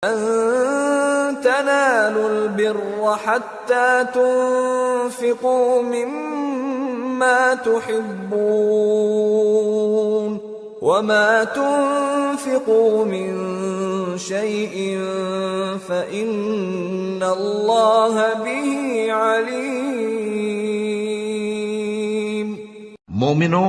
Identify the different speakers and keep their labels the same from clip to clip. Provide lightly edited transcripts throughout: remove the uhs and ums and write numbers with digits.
Speaker 1: لن تنالوا البر حتى تنفقوا مما تحبون وما تنفقوا من شيء فإن الله به عليم۔
Speaker 2: مومنو،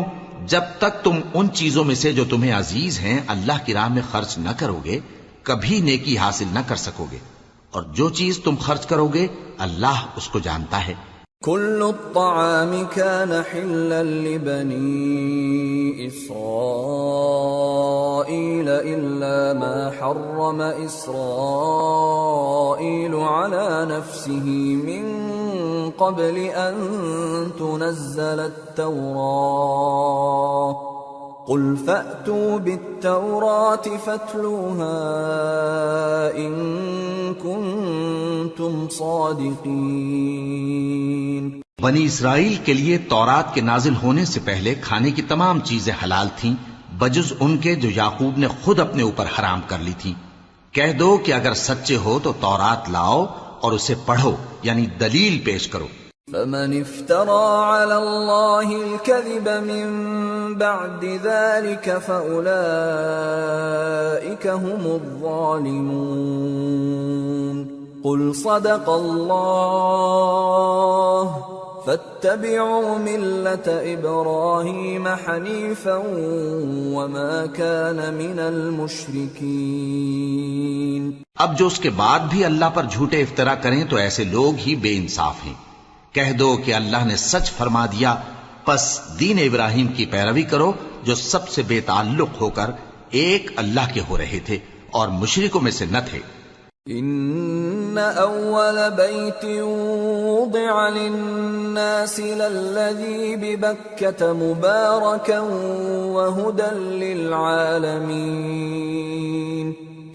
Speaker 2: جب تک تم ان چیزوں میں سے جو تمہیں عزیز ہیں اللہ کی راہ میں خرچ نہ کرو گے کبھی نیکی حاصل نہ کر سکو گے، اور جو چیز تم خرچ کرو گے اللہ اس کو جانتا ہے۔
Speaker 1: كل الطعام كان حلا لبني إسرائيل إلا ما حرم إسرائيل على نفسه من قبل أن تنزل التوراة قل فأتوا بالتوراة فاتلوها إن كنتم صادقين۔
Speaker 2: بنی اسرائیل کے لیے تورات کے نازل ہونے سے پہلے کھانے کی تمام چیزیں حلال تھیں بجز ان کے جو یعقوب نے خود اپنے اوپر حرام کر لی تھی۔ کہہ دو کہ اگر سچے ہو تو تورات لاؤ اور اسے پڑھو، یعنی دلیل پیش کرو۔
Speaker 1: فمن افترى على الله الكذب من بعد ذلك فأولئك هم الظالمون۔ قل صدق الله فاتبعوا ملة إبراهيم حنيفا وما كان من المشركين۔
Speaker 2: اب جو اس کے بعد بھی اللہ پر جھوٹے افطرا کریں تو ایسے لوگ ہی بے انصاف ہیں۔ کہہ دو کہ اللہ نے سچ فرما دیا، پس دین ابراہیم کی پیروی کرو جو سب سے بے تعلق ہو کر ایک اللہ کے ہو رہے تھے اور مشرکوں میں سے نہ تھے۔
Speaker 1: ان اول بیت وضع للناس للذی ببکۃ مبارکا وہدی للعالمین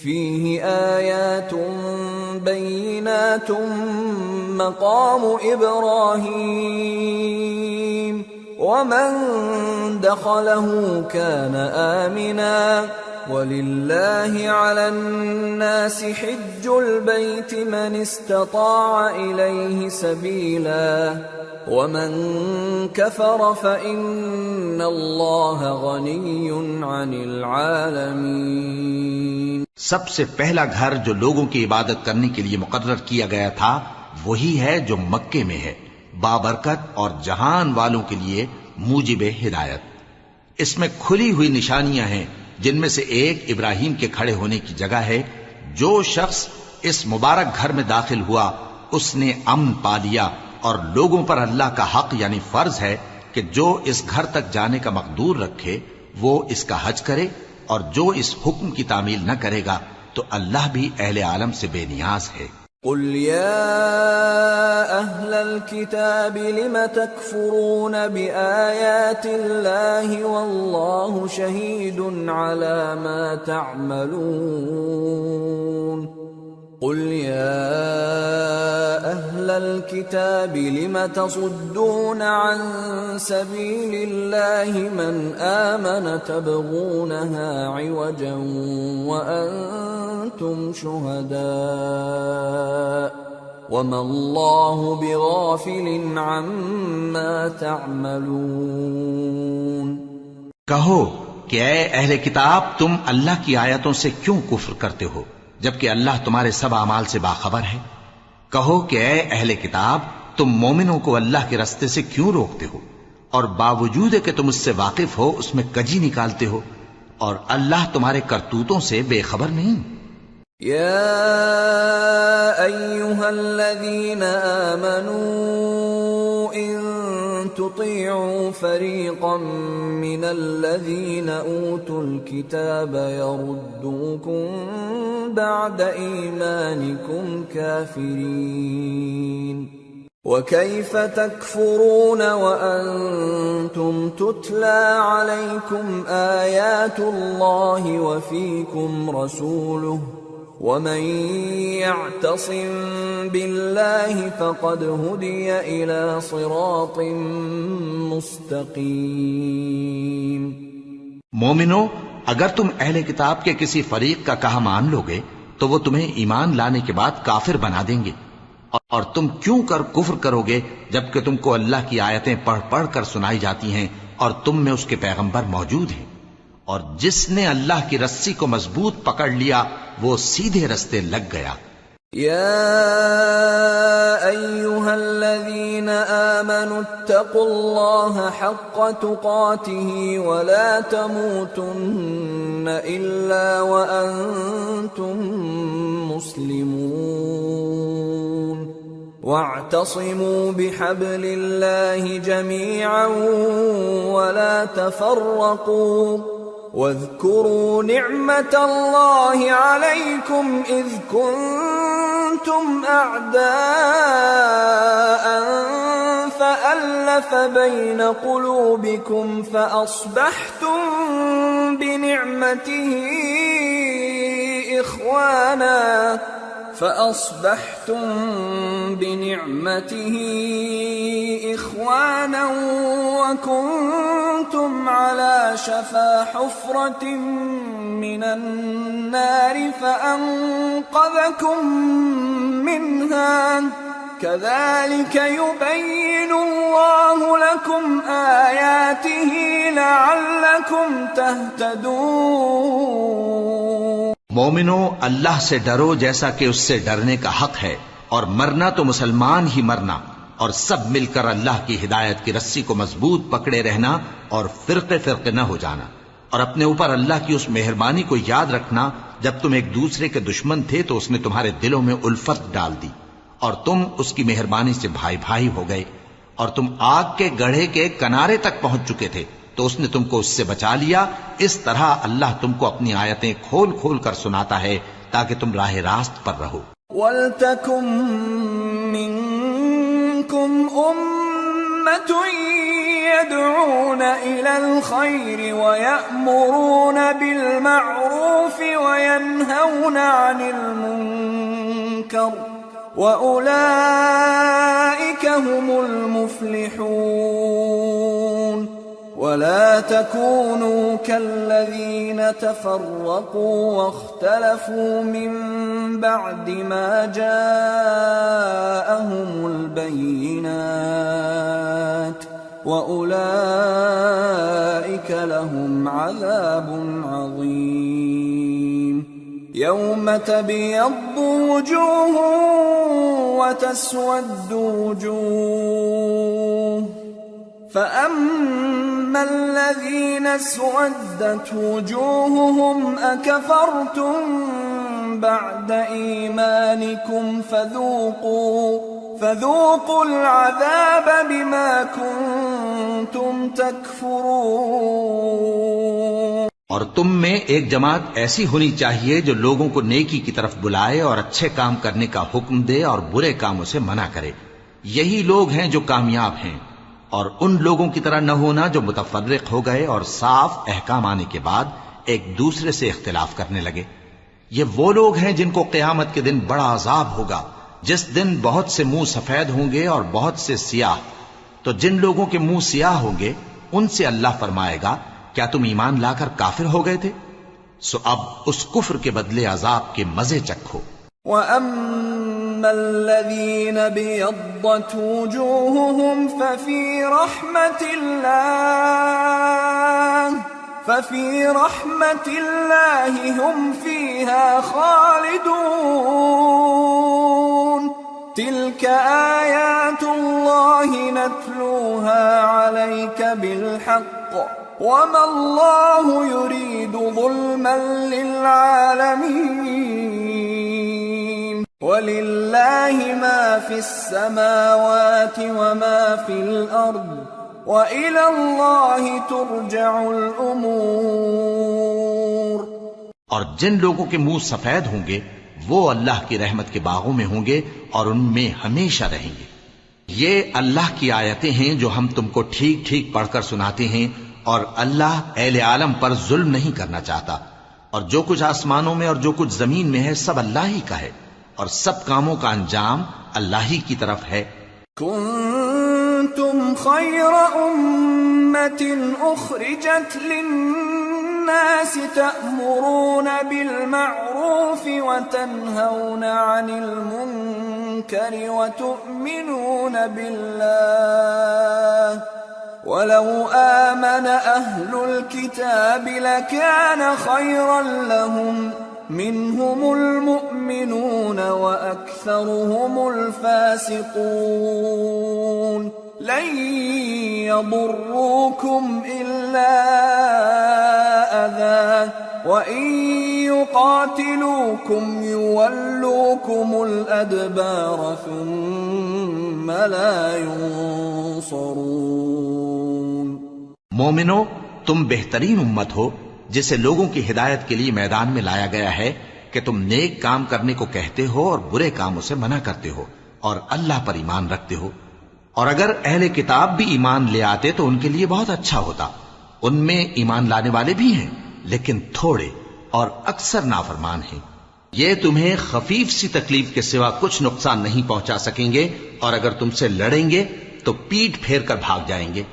Speaker 1: فیہ آیات بینات مقام ابراہیم ومن دخلہ کان آمنا وَلِلَّهِ عَلَى النَّاسِ حِجُّ الْبَيْتِ مَنِ اسْتَطَاعَ إِلَيْهِ سَبِيلًا وَمَنْ كَفَرَ فَإِنَّ اللَّهَ غَنِيٌّ عَنِ الْعَالَمِينَ۔
Speaker 2: سب سے پہلا گھر جو لوگوں کی عبادت کرنے کے لیے مقرر کیا گیا تھا وہی ہے جو مکے میں ہے، بابرکت اور جہان والوں کے لیے موجب ہدایت۔ اس میں کھلی ہوئی نشانیاں ہیں جن میں سے ایک ابراہیم کے کھڑے ہونے کی جگہ ہے۔ جو شخص اس مبارک گھر میں داخل ہوا اس نے امن پا لیا، اور لوگوں پر اللہ کا حق یعنی فرض ہے کہ جو اس گھر تک جانے کا مقدور رکھے وہ اس کا حج کرے، اور جو اس حکم کی تعمیل نہ کرے گا تو اللہ بھی اہل عالم سے بے نیاز ہے۔
Speaker 1: قل يا أهل الكتاب لم تكفرون بآيات الله والله شهيد على ما تعملون قل يا أهل الكتاب لم تصدون عن سبيل الله من آمن تبغونها عوجا وأنتم شهداء وما الله بغافل عما تعملون۔
Speaker 2: کہو کہ اے اہل کتاب تم اللہ کی آیتوں سے کیوں کفر کرتے ہو جبکہ اللہ تمہارے سب اعمال سے باخبر ہے۔ کہو کہ اے اہل کتاب تم مومنوں کو اللہ کے راستے سے کیوں روکتے ہو، اور باوجود کہ تم اس سے واقف ہو اس میں کجی نکالتے ہو، اور اللہ تمہارے کرتوتوں سے بے خبر نہیں۔
Speaker 1: یا ایھا الذین آمنوا ان تطیعوا فریقا من الذین اوتوا الکتاب یردوکم بعد ایمانکم کافرین وَكَيْفَ تَكْفُرُونَ وَأَنْتُمْ تُتْلَى عَلَيْكُمْ آيَاتُ اللَّهِ وَفِيكُمْ رَسُولُهُ وَمَنْ يَعْتَصِمْ بِاللَّهِ فَقَدْ هُدِيَ إِلَى صِرَاطٍ مُسْتَقِيمٍ۔
Speaker 2: مومنو، اگر تم اہل کتاب کے کسی فریق کا کہا مان لو گے تو وہ تمہیں ایمان لانے کے بعد کافر بنا دیں گے، اور تم کیوں کر کفر کرو گے جبکہ تم کو اللہ کی آیتیں پڑھ پڑھ کر سنائی جاتی ہیں اور تم میں اس کے پیغمبر موجود ہیں۔ اور جس نے اللہ کی رسی کو مضبوط پکڑ لیا وہ سیدھے رستے لگ گیا۔
Speaker 1: يا أيها الذين آمنوا اتقوا الله حق تقاته ولا تموتن إلا وأنتم مسلمون واعتصموا بحبل الله جميعا ولا تفرقوا واذكروا نعمة الله عليكم إذ كنتم أعداء فألف بين قلوبكم فأصبحتم بنعمته إخوانا وكنتم على شفا حفرة من النار فأنقذكم منها كذلك يبين الله لكم آياته لعلكم تهتدون۔
Speaker 2: مومنو، اللہ سے ڈرو جیسا کہ اس سے ڈرنے کا حق ہے، اور مرنا تو مسلمان ہی مرنا، اور سب مل کر اللہ کی ہدایت کی رسی کو مضبوط پکڑے رہنا اور فرقے فرقے نہ ہو جانا، اور اپنے اوپر اللہ کی اس مہربانی کو یاد رکھنا جب تم ایک دوسرے کے دشمن تھے تو اس نے تمہارے دلوں میں الفت ڈال دی، اور تم اس کی مہربانی سے بھائی بھائی ہو گئے، اور تم آگ کے گڑھے کے کنارے تک پہنچ چکے تھے تو اس نے تم کو اس سے بچا لیا۔ اس طرح اللہ تم کو اپنی آیتیں کھول کھول کر سناتا ہے تاکہ تم راہ راست پر رہو۔
Speaker 1: وَلْتَكُن مِّنكُمْ أُمَّةٌ يَدْعُونَ إِلَى الْخَيْرِ وَيَأْمُرُونَ بِالْمَعْرُوفِ وَيَنْهَوْنَ عَنِ الْمُنكَرِ وَأُولَئِكَ هُمُ الْمُفْلِحُونَ۔ ولا تكونوا كالذين تفرقوا واختلفوا من بعد ما جاءهم البينات وأولئك لهم عذاب عظيم۔ يوم تبيض وجوه وتسود وجوه فأما الذين اسودت وجوههم أكفرتم بعد إيمانكم فذوقوا العذاب بما كنتم تكفرون۔
Speaker 2: اور تم میں ایک جماعت ایسی ہونی چاہیے جو لوگوں کو نیکی کی طرف بلائے اور اچھے کام کرنے کا حکم دے اور برے کاموں سے منع کرے، یہی لوگ ہیں جو کامیاب ہیں۔ اور ان لوگوں کی طرح نہ ہونا جو متفرق ہو گئے اور صاف احکام آنے کے بعد ایک دوسرے سے اختلاف کرنے لگے۔ یہ وہ لوگ ہیں جن کو قیامت کے دن بڑا عذاب ہوگا، جس دن بہت سے منہ سفید ہوں گے اور بہت سے سیاہ۔ تو جن لوگوں کے منہ سیاہ ہوں گے ان سے اللہ فرمائے گا، کیا تم ایمان لا کر کافر ہو گئے تھے؟ سو اب اس کفر کے بدلے عذاب کے مزے چکھو۔
Speaker 1: وَأَمَّا الَّذِينَ بِيَضَّتْ وُجُوهُهُمْ فَفِي رَحْمَةِ اللَّهِ هُمْ فِيهَا خَالِدُونَ۔ تِلْكَ آيَاتُ اللَّهِ نَتْلُوهَا عَلَيْكَ بِالْحَقِّ وَمَا اللَّهُ يُرِيدُ ظُلْمًا لِّلْعَالَمِينَ۔ وَلِلَّهِ مَا فِي السَّمَاوَاتِ وَمَا فِي الْأَرْضِ وَإِلَى اللَّهِ تُرْجَعُ الْأُمُورُ۔
Speaker 2: اور جن لوگوں کے منہ سفید ہوں گے وہ اللہ کی رحمت کے باغوں میں ہوں گے اور ان میں ہمیشہ رہیں گے۔ یہ اللہ کی آیتیں ہیں جو ہم تم کو ٹھیک ٹھیک پڑھ کر سناتے ہیں، اور اللہ اہل عالم پر ظلم نہیں کرنا چاہتا، اور جو کچھ آسمانوں میں اور جو کچھ زمین میں ہے سب اللہ ہی کا ہے، اور سب کاموں کا انجام اللہ ہی کی طرف ہے۔
Speaker 1: کنتم خیر امت اخرجت للناس تأمرون بالمعروف بالمعروف وتنهون عن المنكر وتؤمنون بالله ولو آمن أهل الكتاب لكان خيرا لهم منهم المؤمنون وأكثرهم الفاسقون لن يضروكم إلا أذى وإن يقاتلوكم يولوكم الأدبار ثم لا ينصرون.
Speaker 2: مومنو، تم بہترین امت ہو جسے لوگوں کی ہدایت کے لیے میدان میں لایا گیا ہے کہ تم نیک کام کرنے کو کہتے ہو اور برے کاموں سے منع کرتے ہو اور اللہ پر ایمان رکھتے ہو. اور اگر اہل کتاب بھی ایمان لے آتے تو ان کے لیے بہت اچھا ہوتا. ان میں ایمان لانے والے بھی ہیں لیکن تھوڑے اور اکثر نافرمان ہیں. یہ تمہیں خفیف سی تکلیف کے سوا کچھ نقصان نہیں پہنچا سکیں گے، اور اگر تم سے لڑیں گے تو پیٹ پھیر کر بھاگ جائیں گے،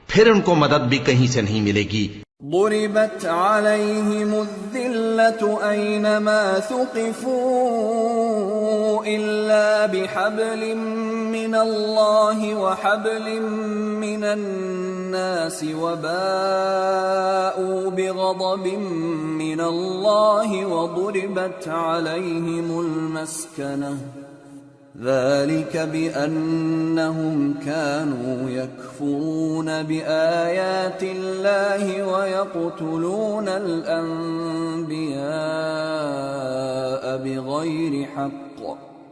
Speaker 2: پھر ان کو مدد بھی کہیں سے نہیں ملے گی.
Speaker 1: ضربت عليهم الذلة أينما ثقفوا إلا بحبل من الله وحبل من الناس وباءوا بغضب من الله وضربت عليهم المسكنة ذلك بأنهم كانوا يكفرون بآيات الله ويقتلون الأنبياء بغير حق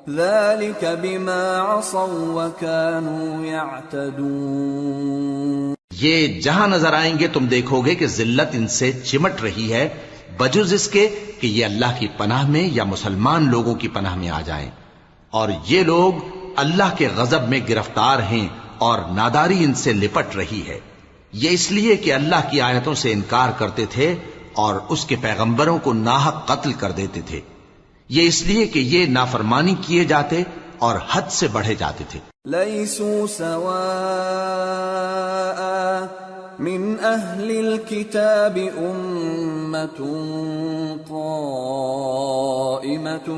Speaker 1: ذلك بما عصوا وكانوا يعتدون.
Speaker 2: یہ جہاں نظر آئیں گے تم دیکھو گے کہ ذلت ان سے چمٹ رہی ہے بجز اس کے کہ یہ اللہ کی پناہ میں یا مسلمان لوگوں کی پناہ میں آ جائیں. اور یہ لوگ اللہ کے غضب میں گرفتار ہیں اور ناداری ان سے لپٹ رہی ہے. یہ اس لیے کہ اللہ کی آیتوں سے انکار کرتے تھے اور اس کے پیغمبروں کو ناحق قتل کر دیتے تھے. یہ اس لیے کہ یہ نافرمانی کیے جاتے اور حد سے بڑھے جاتے تھے.
Speaker 1: لیسوا سواء من اہل الكتاب امة قائمة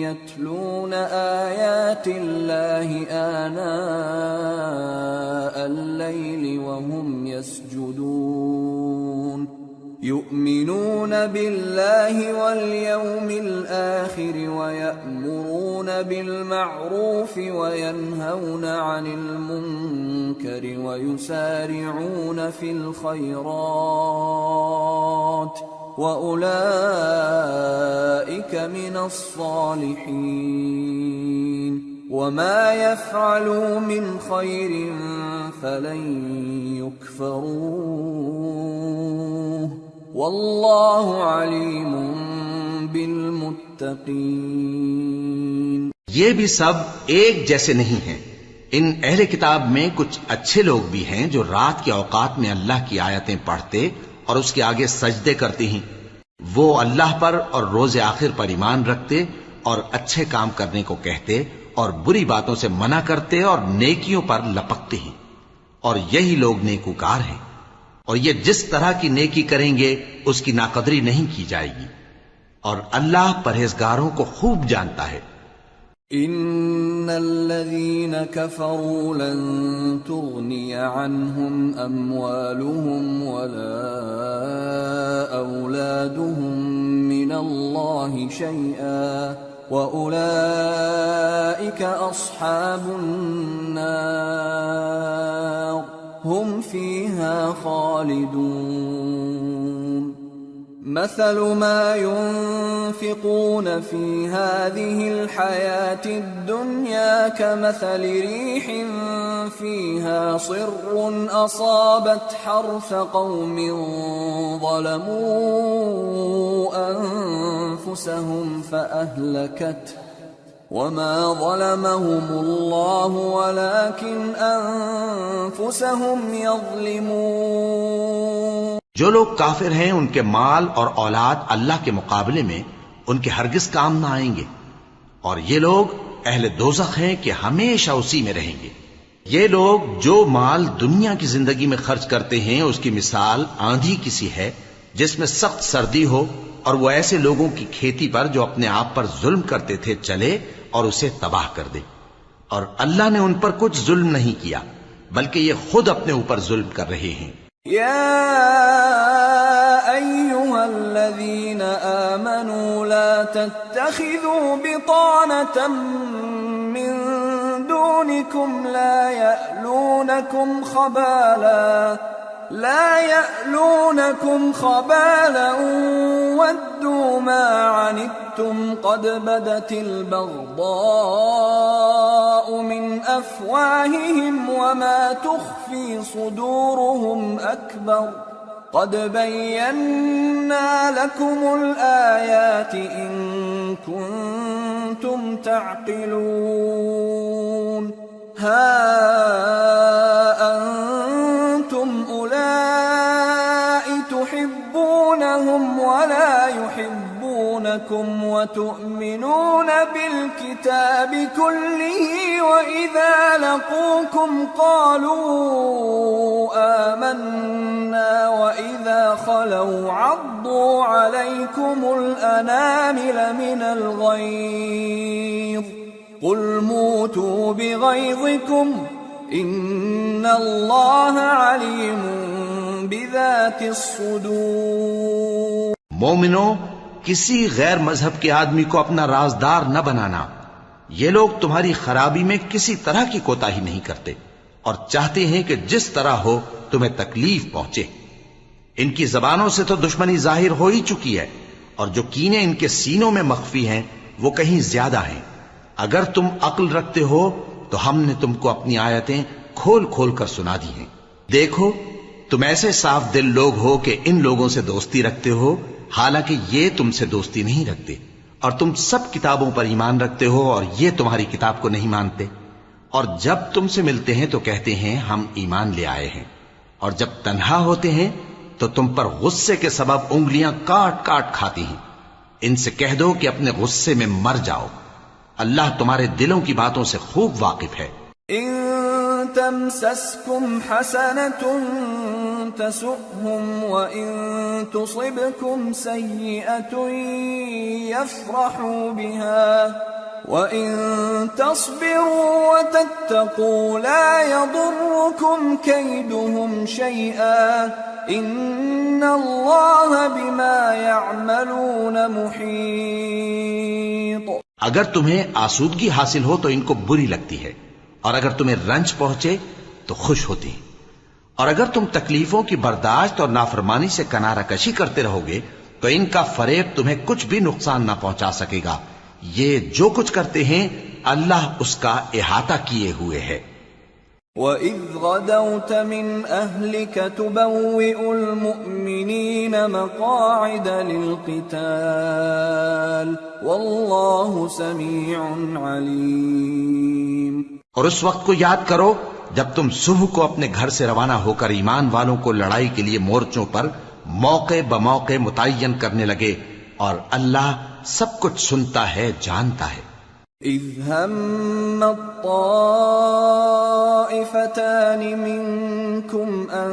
Speaker 1: يتلون آیات اللہ آناء الليل وهم يسجدون يؤمنون بالله واليوم الآخر ويأمرون بالمعروف وينهون عن المنكر ويسارعون في الخيرات وأولئك من الصالحين وما يفعلوا من خير فلن يكفروه واللہ علیم بالمتقین.
Speaker 2: یہ بھی سب ایک جیسے نہیں ہیں. ان اہل کتاب میں کچھ اچھے لوگ بھی ہیں جو رات کے اوقات میں اللہ کی آیتیں پڑھتے اور اس کے آگے سجدے کرتے ہیں. وہ اللہ پر اور روز آخر پر ایمان رکھتے اور اچھے کام کرنے کو کہتے اور بری باتوں سے منع کرتے اور نیکیوں پر لپکتے ہیں، اور یہی لوگ نیکوکار ہیں. اور یہ جس طرح کی نیکی کریں گے اس کی ناقدری نہیں کی جائے گی، اور اللہ پرہیزگاروں کو خوب جانتا ہے.
Speaker 1: ان الذين كفروا لن تغني عنهم اموالهم ولا اولادهم من الله شيئا واولئك اصحاب النار هم فيها خالدون. مثل ما ينفقون في هذه الحياة الدنيا كمثل ريح فيها صر أصابت حرث قوم ظلموا أنفسهم فأهلكته وما ظلمهم الله ولكن أنفسهم يظلمون.
Speaker 2: جو لوگ کافر ہیں ان کے مال اور اولاد اللہ کے مقابلے میں ان کے ہرگز کام نہ آئیں گے، اور یہ لوگ اہل دوزخ ہیں کہ ہمیشہ اسی میں رہیں گے. یہ لوگ جو مال دنیا کی زندگی میں خرچ کرتے ہیں اس کی مثال آندھی کسی ہے جس میں سخت سردی ہو اور وہ ایسے لوگوں کی کھیتی پر جو اپنے آپ پر ظلم کرتے تھے چلے اور اسے تباہ کر دے، اور اللہ نے ان پر کچھ ظلم نہیں کیا بلکہ یہ خود اپنے اوپر ظلم کر رہے ہیں۔
Speaker 1: يا أيها الذين آمنوا لا تتخذوا بطانة من دونكم لا يألونكم خبالا ودوا ما عنتم قد بدت البغضاء من أفواههم وما تخفي صدورهم أكبر قد بينا لكم الآيات إن كنتم تعقلون ها أنتم أولئك تحبونهم ولا يحبونكم وتؤمنون بالكتاب كله وإذا لقوكم قالوا آمنا وإذا خلوا عضوا عليكم الأنامل من الغيظ قل موتوا بغيظكم إن الله عليم بذات الصدور۔
Speaker 2: مومنو، کسی غیر مذہب کے آدمی کو اپنا رازدار نہ بنانا۔ یہ لوگ تمہاری خرابی میں کسی طرح کی کوتاہی نہیں کرتے اور چاہتے ہیں کہ جس طرح ہو تمہیں تکلیف پہنچے۔ ان کی زبانوں سے تو دشمنی ظاہر ہو ہی چکی ہے، اور جو کینے ان کے سینوں میں مخفی ہیں وہ کہیں زیادہ ہیں۔ اگر تم عقل رکھتے ہو تو ہم نے تم کو اپنی آیتیں کھول کھول کر سنا دی ہیں۔ دیکھو، تم ایسے صاف دل لوگ ہو کہ ان لوگوں سے دوستی رکھتے ہو، حالانکہ یہ تم سے دوستی نہیں رکھتے، اور تم سب کتابوں پر ایمان رکھتے ہو اور یہ تمہاری کتاب کو نہیں مانتے، اور جب تم سے ملتے ہیں تو کہتے ہیں ہم ایمان لے آئے ہیں، اور جب تنہا ہوتے ہیں تو تم پر غصے کے سبب انگلیاں کاٹ کاٹ کھاتی ہیں۔ ان سے کہہ دو کہ اپنے غصے میں مر جاؤ، اللہ تمہارے دلوں کی باتوں سے خوب واقف ہے۔
Speaker 1: إن تمسسكم حسنة تسؤهم وإن تصبكم سيئة يفرحوا بها وإن تصبروا وتتقوا لا يضركم كيدهم شيئا إن الله بما يعملون محيط۔
Speaker 2: اگر تمہیں آسودگی حاصل ہو تو ان کو بری لگتی ہے، اور اگر تمہیں رنج پہنچے تو خوش ہوتی ہیں، اور اگر تم تکلیفوں کی برداشت اور نافرمانی سے کنارہ کشی کرتے رہو گے تو ان کا فریب تمہیں کچھ بھی نقصان نہ پہنچا سکے گا۔ یہ جو کچھ کرتے ہیں اللہ اس کا احاطہ کیے ہوئے ہے۔
Speaker 1: وَإِذْ غَدَوْتَ مِنْ أَهْلِكَ تُبَوِّئُ الْمُؤْمِنِينَ مَقَاعِدَ لِلْقِتَالِ وَاللَّهُ سَمِيعٌ عَلِيمٌ۔
Speaker 2: اور اس وقت کو یاد کرو جب تم صبح کو اپنے گھر سے روانہ ہو کر ایمان والوں کو لڑائی کے لیے مورچوں پر موقع بموقع متعین کرنے لگے، اور اللہ سب کچھ سنتا ہے، جانتا ہے۔
Speaker 1: إِذْ هَمَّ الطَّائِفَتَانِ مِنْكُمْ أَنْ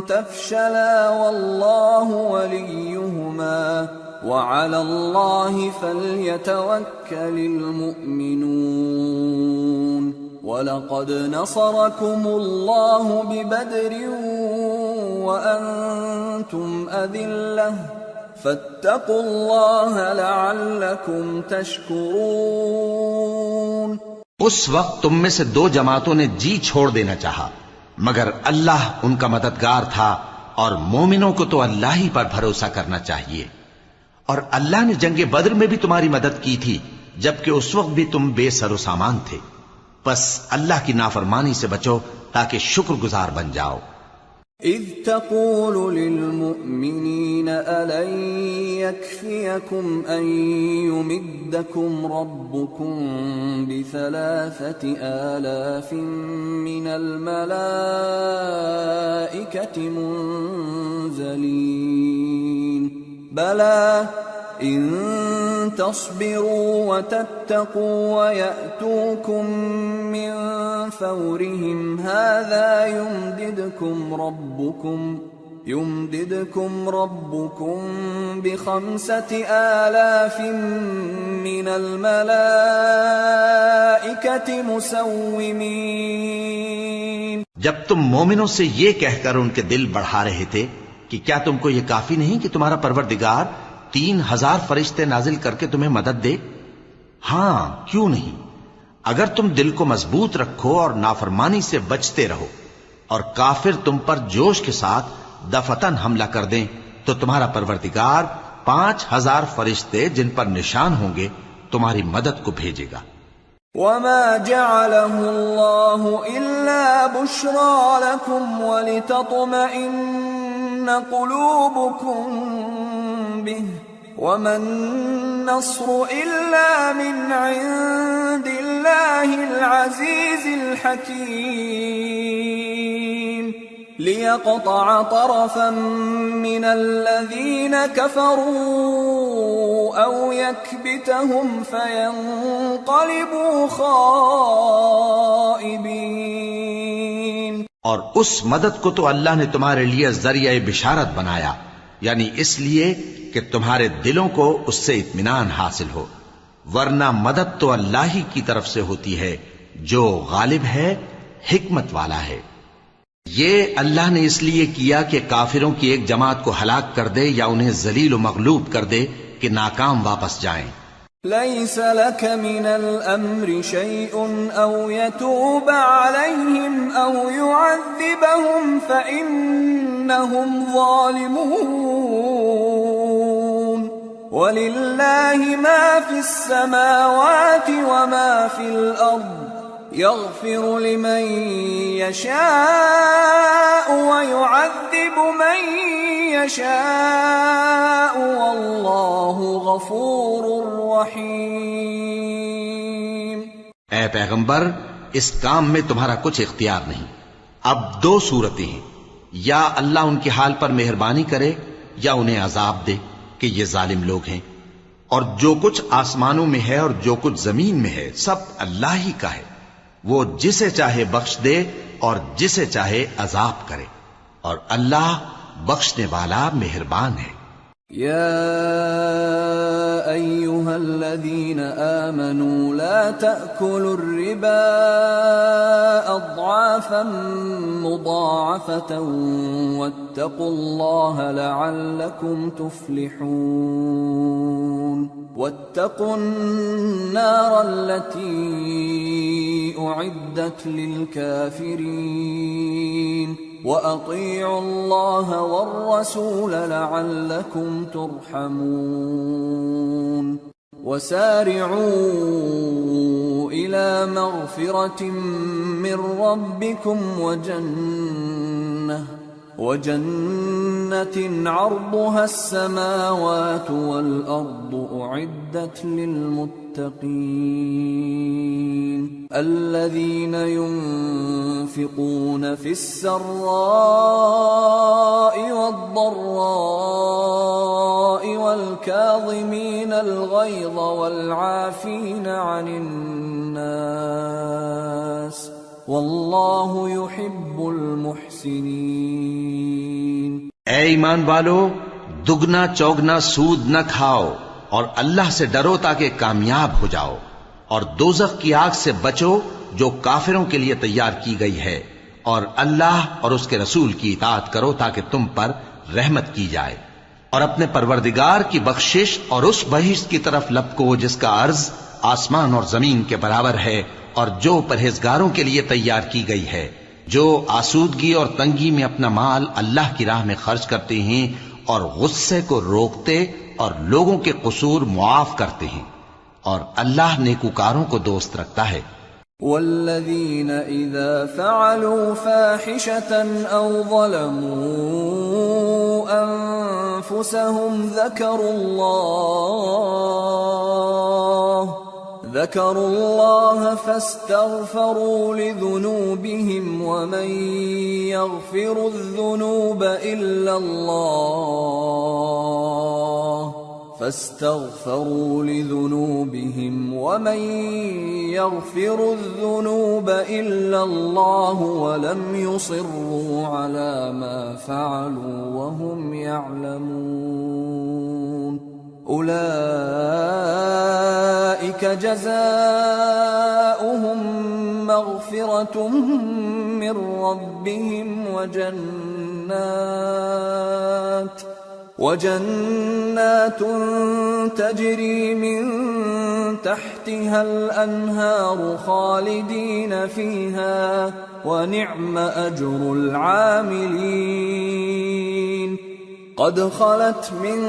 Speaker 1: تَفْشَلَا وَاللَّهُ وَلِيُّهُمَا وَعَلَى اللَّهِ فَلْيَتَوَكَّلِ الْمُؤْمِنُونَ وَلَقَدْ نَصَرَكُمُ اللَّهُ بِبَدْرٍ وَأَنْتُمْ أَذِلَّةٌ فَاتَّقُوا اللَّهَ لَعَلَّكُمْ تَشْكُرُونَ۔
Speaker 2: اس وقت تم میں سے دو جماعتوں نے جی چھوڑ دینا چاہا، مگر اللہ ان کا مددگار تھا، اور مومنوں کو تو اللہ ہی پر بھروسہ کرنا چاہیے۔ اور اللہ نے جنگ بدر میں بھی تمہاری مدد کی تھی جبکہ اس وقت بھی تم بے سر و سامان تھے، بس اللہ کی نافرمانی سے بچو تاکہ شکر گزار بن جاؤ۔
Speaker 1: إِذْ تَقُولُ لِلْمُؤْمِنِينَ أَلَنْ يَكْفِيَكُمْ أَنْ يُمِدَّكُمْ رَبُّكُمْ ب3,000 مِّنَ الْمَلَائِكَةِ مُنْزَلِينَ بَلَى إِن تَصْبِرُوا وَتَتَّقُوا وَيَأْتُوكُم مِّن فَوْرِهِمْ هَٰذَا يُمْدِدْكُمْ رَبُّكُم يمددكم ربكم ب5,000 من الملائكة مسومين.
Speaker 2: جب تم مومنوں سے یہ کہہ کر ان کے دل بڑھا رہے تھے کہ کیا تم کو یہ کافی نہیں کہ تمہارا پروردگار 3,000 فرشتے نازل کر کے تمہیں مدد دے؟ ہاں، کیوں نہیں؟ اگر تم دل کو مضبوط رکھو اور نافرمانی سے بچتے رہو اور کافر تم پر جوش کے ساتھ دفتن حملہ کر دیں تو تمہارا پروردگار 5,000 فرشتے جن پر نشان ہوں گے تمہاری مدد کو بھیجے گا.
Speaker 1: وما جعله الله إلا بشرى لكم ولتطمئن قلوبكم به وما النصر إلا من عند الله العزيز الحكيم ليقطع طرفا من الذين كفروا أو يكبتهم فينقلبوا خائبين.
Speaker 2: اور اس مدد کو تو اللہ نے تمہارے لیے ذریعہ بشارت بنایا، یعنی اس لیے کہ تمہارے دلوں کو اس سے اطمینان حاصل ہو، ورنہ مدد تو اللہ ہی کی طرف سے ہوتی ہے جو غالب ہے، حکمت والا ہے. یہ اللہ نے اس لیے کیا کہ کافروں کی ایک جماعت کو ہلاک کر دے یا انہیں ذلیل و مغلوب کر دے کہ ناکام واپس جائیں.
Speaker 1: ليس لك من الأمر شيء أو يتوب عليهم أو يعذبهم فإنهم ظالمون ولله ما في السماوات وما في الأرض يغفر لمن يشاء ويعذب من يشاء والله غفور رحيم.
Speaker 2: اے پیغمبر، اس کام میں تمہارا کچھ اختیار نہیں. اب 2 صورتیں ہیں، یا اللہ ان کے حال پر مہربانی کرے یا انہیں عذاب دے کہ یہ ظالم لوگ ہیں. اور جو کچھ آسمانوں میں ہے اور جو کچھ زمین میں ہے سب اللہ ہی کا ہے. وہ جسے چاہے بخش دے اور جسے چاہے عذاب کرے، اور اللہ بخشنے والا مہربان ہے.
Speaker 1: يا أيها الذين آمنوا لا تأكلوا الربا أضعافا مضاعفة واتقوا الله لعلكم تفلحون. واتقوا النار التي أعدت للكافرين وأطيعوا الله والرسول لعلكم ترحمون. وسارعوا إلى مغفرة من ربكم وجنة عرضها السماوات والأرض أعدت للمتقين الذين ينفقون في السراء والضراء والكاظمين الغيظ والعافين عن الناس واللہ يحب المحسنین.
Speaker 2: اے ایمان والو، دگنا چوگنا سود نہ کھاؤ اور اللہ سے ڈرو تاکہ کامیاب ہو جاؤ، اور دوزخ کی آگ سے بچو جو کافروں کے لیے تیار کی گئی ہے، اور اللہ اور اس کے رسول کی اطاعت کرو تاکہ تم پر رحمت کی جائے، اور اپنے پروردگار کی بخشش اور اس بہشت کی طرف لپکو جس کا عرض آسمان اور زمین کے برابر ہے، اور جو پرہیزگاروں کے لیے تیار کی گئی ہے، جو آسودگی اور تنگی میں اپنا مال اللہ کی راہ میں خرچ کرتے ہیں اور غصے کو روکتے اور لوگوں کے قصور معاف کرتے ہیں، اور اللہ نیکوکاروں کو دوست رکھتا ہے.
Speaker 1: والذین اذا فعلوا فاحشة او ظلموا انفسهم ذكروا الله فاستغفروا لذنوبهم ومن يغفر الذنوب إلا الله فاستغفروا لذنوبهم ومن يغفر الذنوب إلا الله ولم يصروا على ما فعلوا وهم يعلمون أولئك جزاؤهم مغفرة من ربهم وجنات تجري من تحتها الأنهار خالدين فيها ونعم أجر العاملين قد خلت من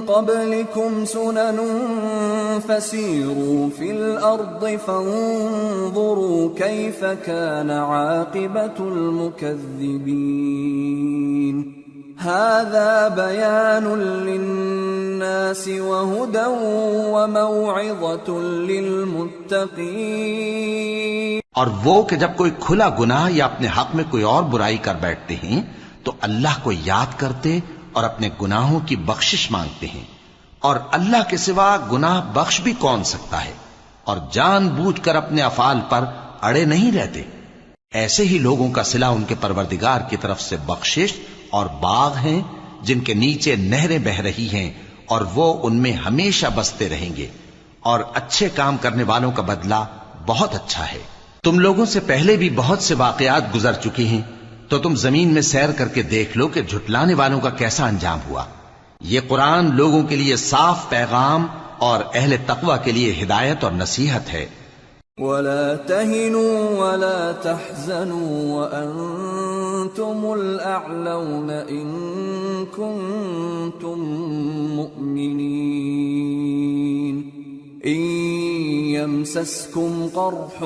Speaker 1: قبلكم سنن فسيروا في الأرض فانظروا كيف كان عاقبة المكذبين هذا بيان للناس وهدى وموعظة للمتقين۔
Speaker 2: اور وہ کہ جب کوئی کھلا گناہ یا اپنے حق میں کوئی اور برائی کر بیٹھتے ہیں تو اللہ کو یاد کرتے اور اپنے گناہوں کی بخشش مانگتے ہیں، اور اللہ کے سوا گناہ بخش بھی کون سکتا ہے، اور جان بوجھ کر اپنے افعال پر اڑے نہیں رہتے۔ ایسے ہی لوگوں کا صلہ ان کے پروردگار کی طرف سے بخشش اور باغ ہیں جن کے نیچے نہریں بہ رہی ہیں، اور وہ ان میں ہمیشہ بستے رہیں گے، اور اچھے کام کرنے والوں کا بدلہ بہت اچھا ہے۔ تم لوگوں سے پہلے بھی بہت سے واقعات گزر چکے ہیں، تو تم زمین میں سیر کر کے دیکھ لو کہ جھٹلانے والوں کا کیسا انجام ہوا۔ یہ قرآن لوگوں کے لیے صاف پیغام اور اہل تقوی کے لیے ہدایت اور نصیحت ہے۔
Speaker 1: وَلَا تَهِنُوا وَلَا تَحْزَنُوا وَأَنْتُمُ الْأَعْلَوْنَ إِن كُنتُم مُّؤْمِنِينَ إِن يَمْسَسْكُمْ قَرْحٌ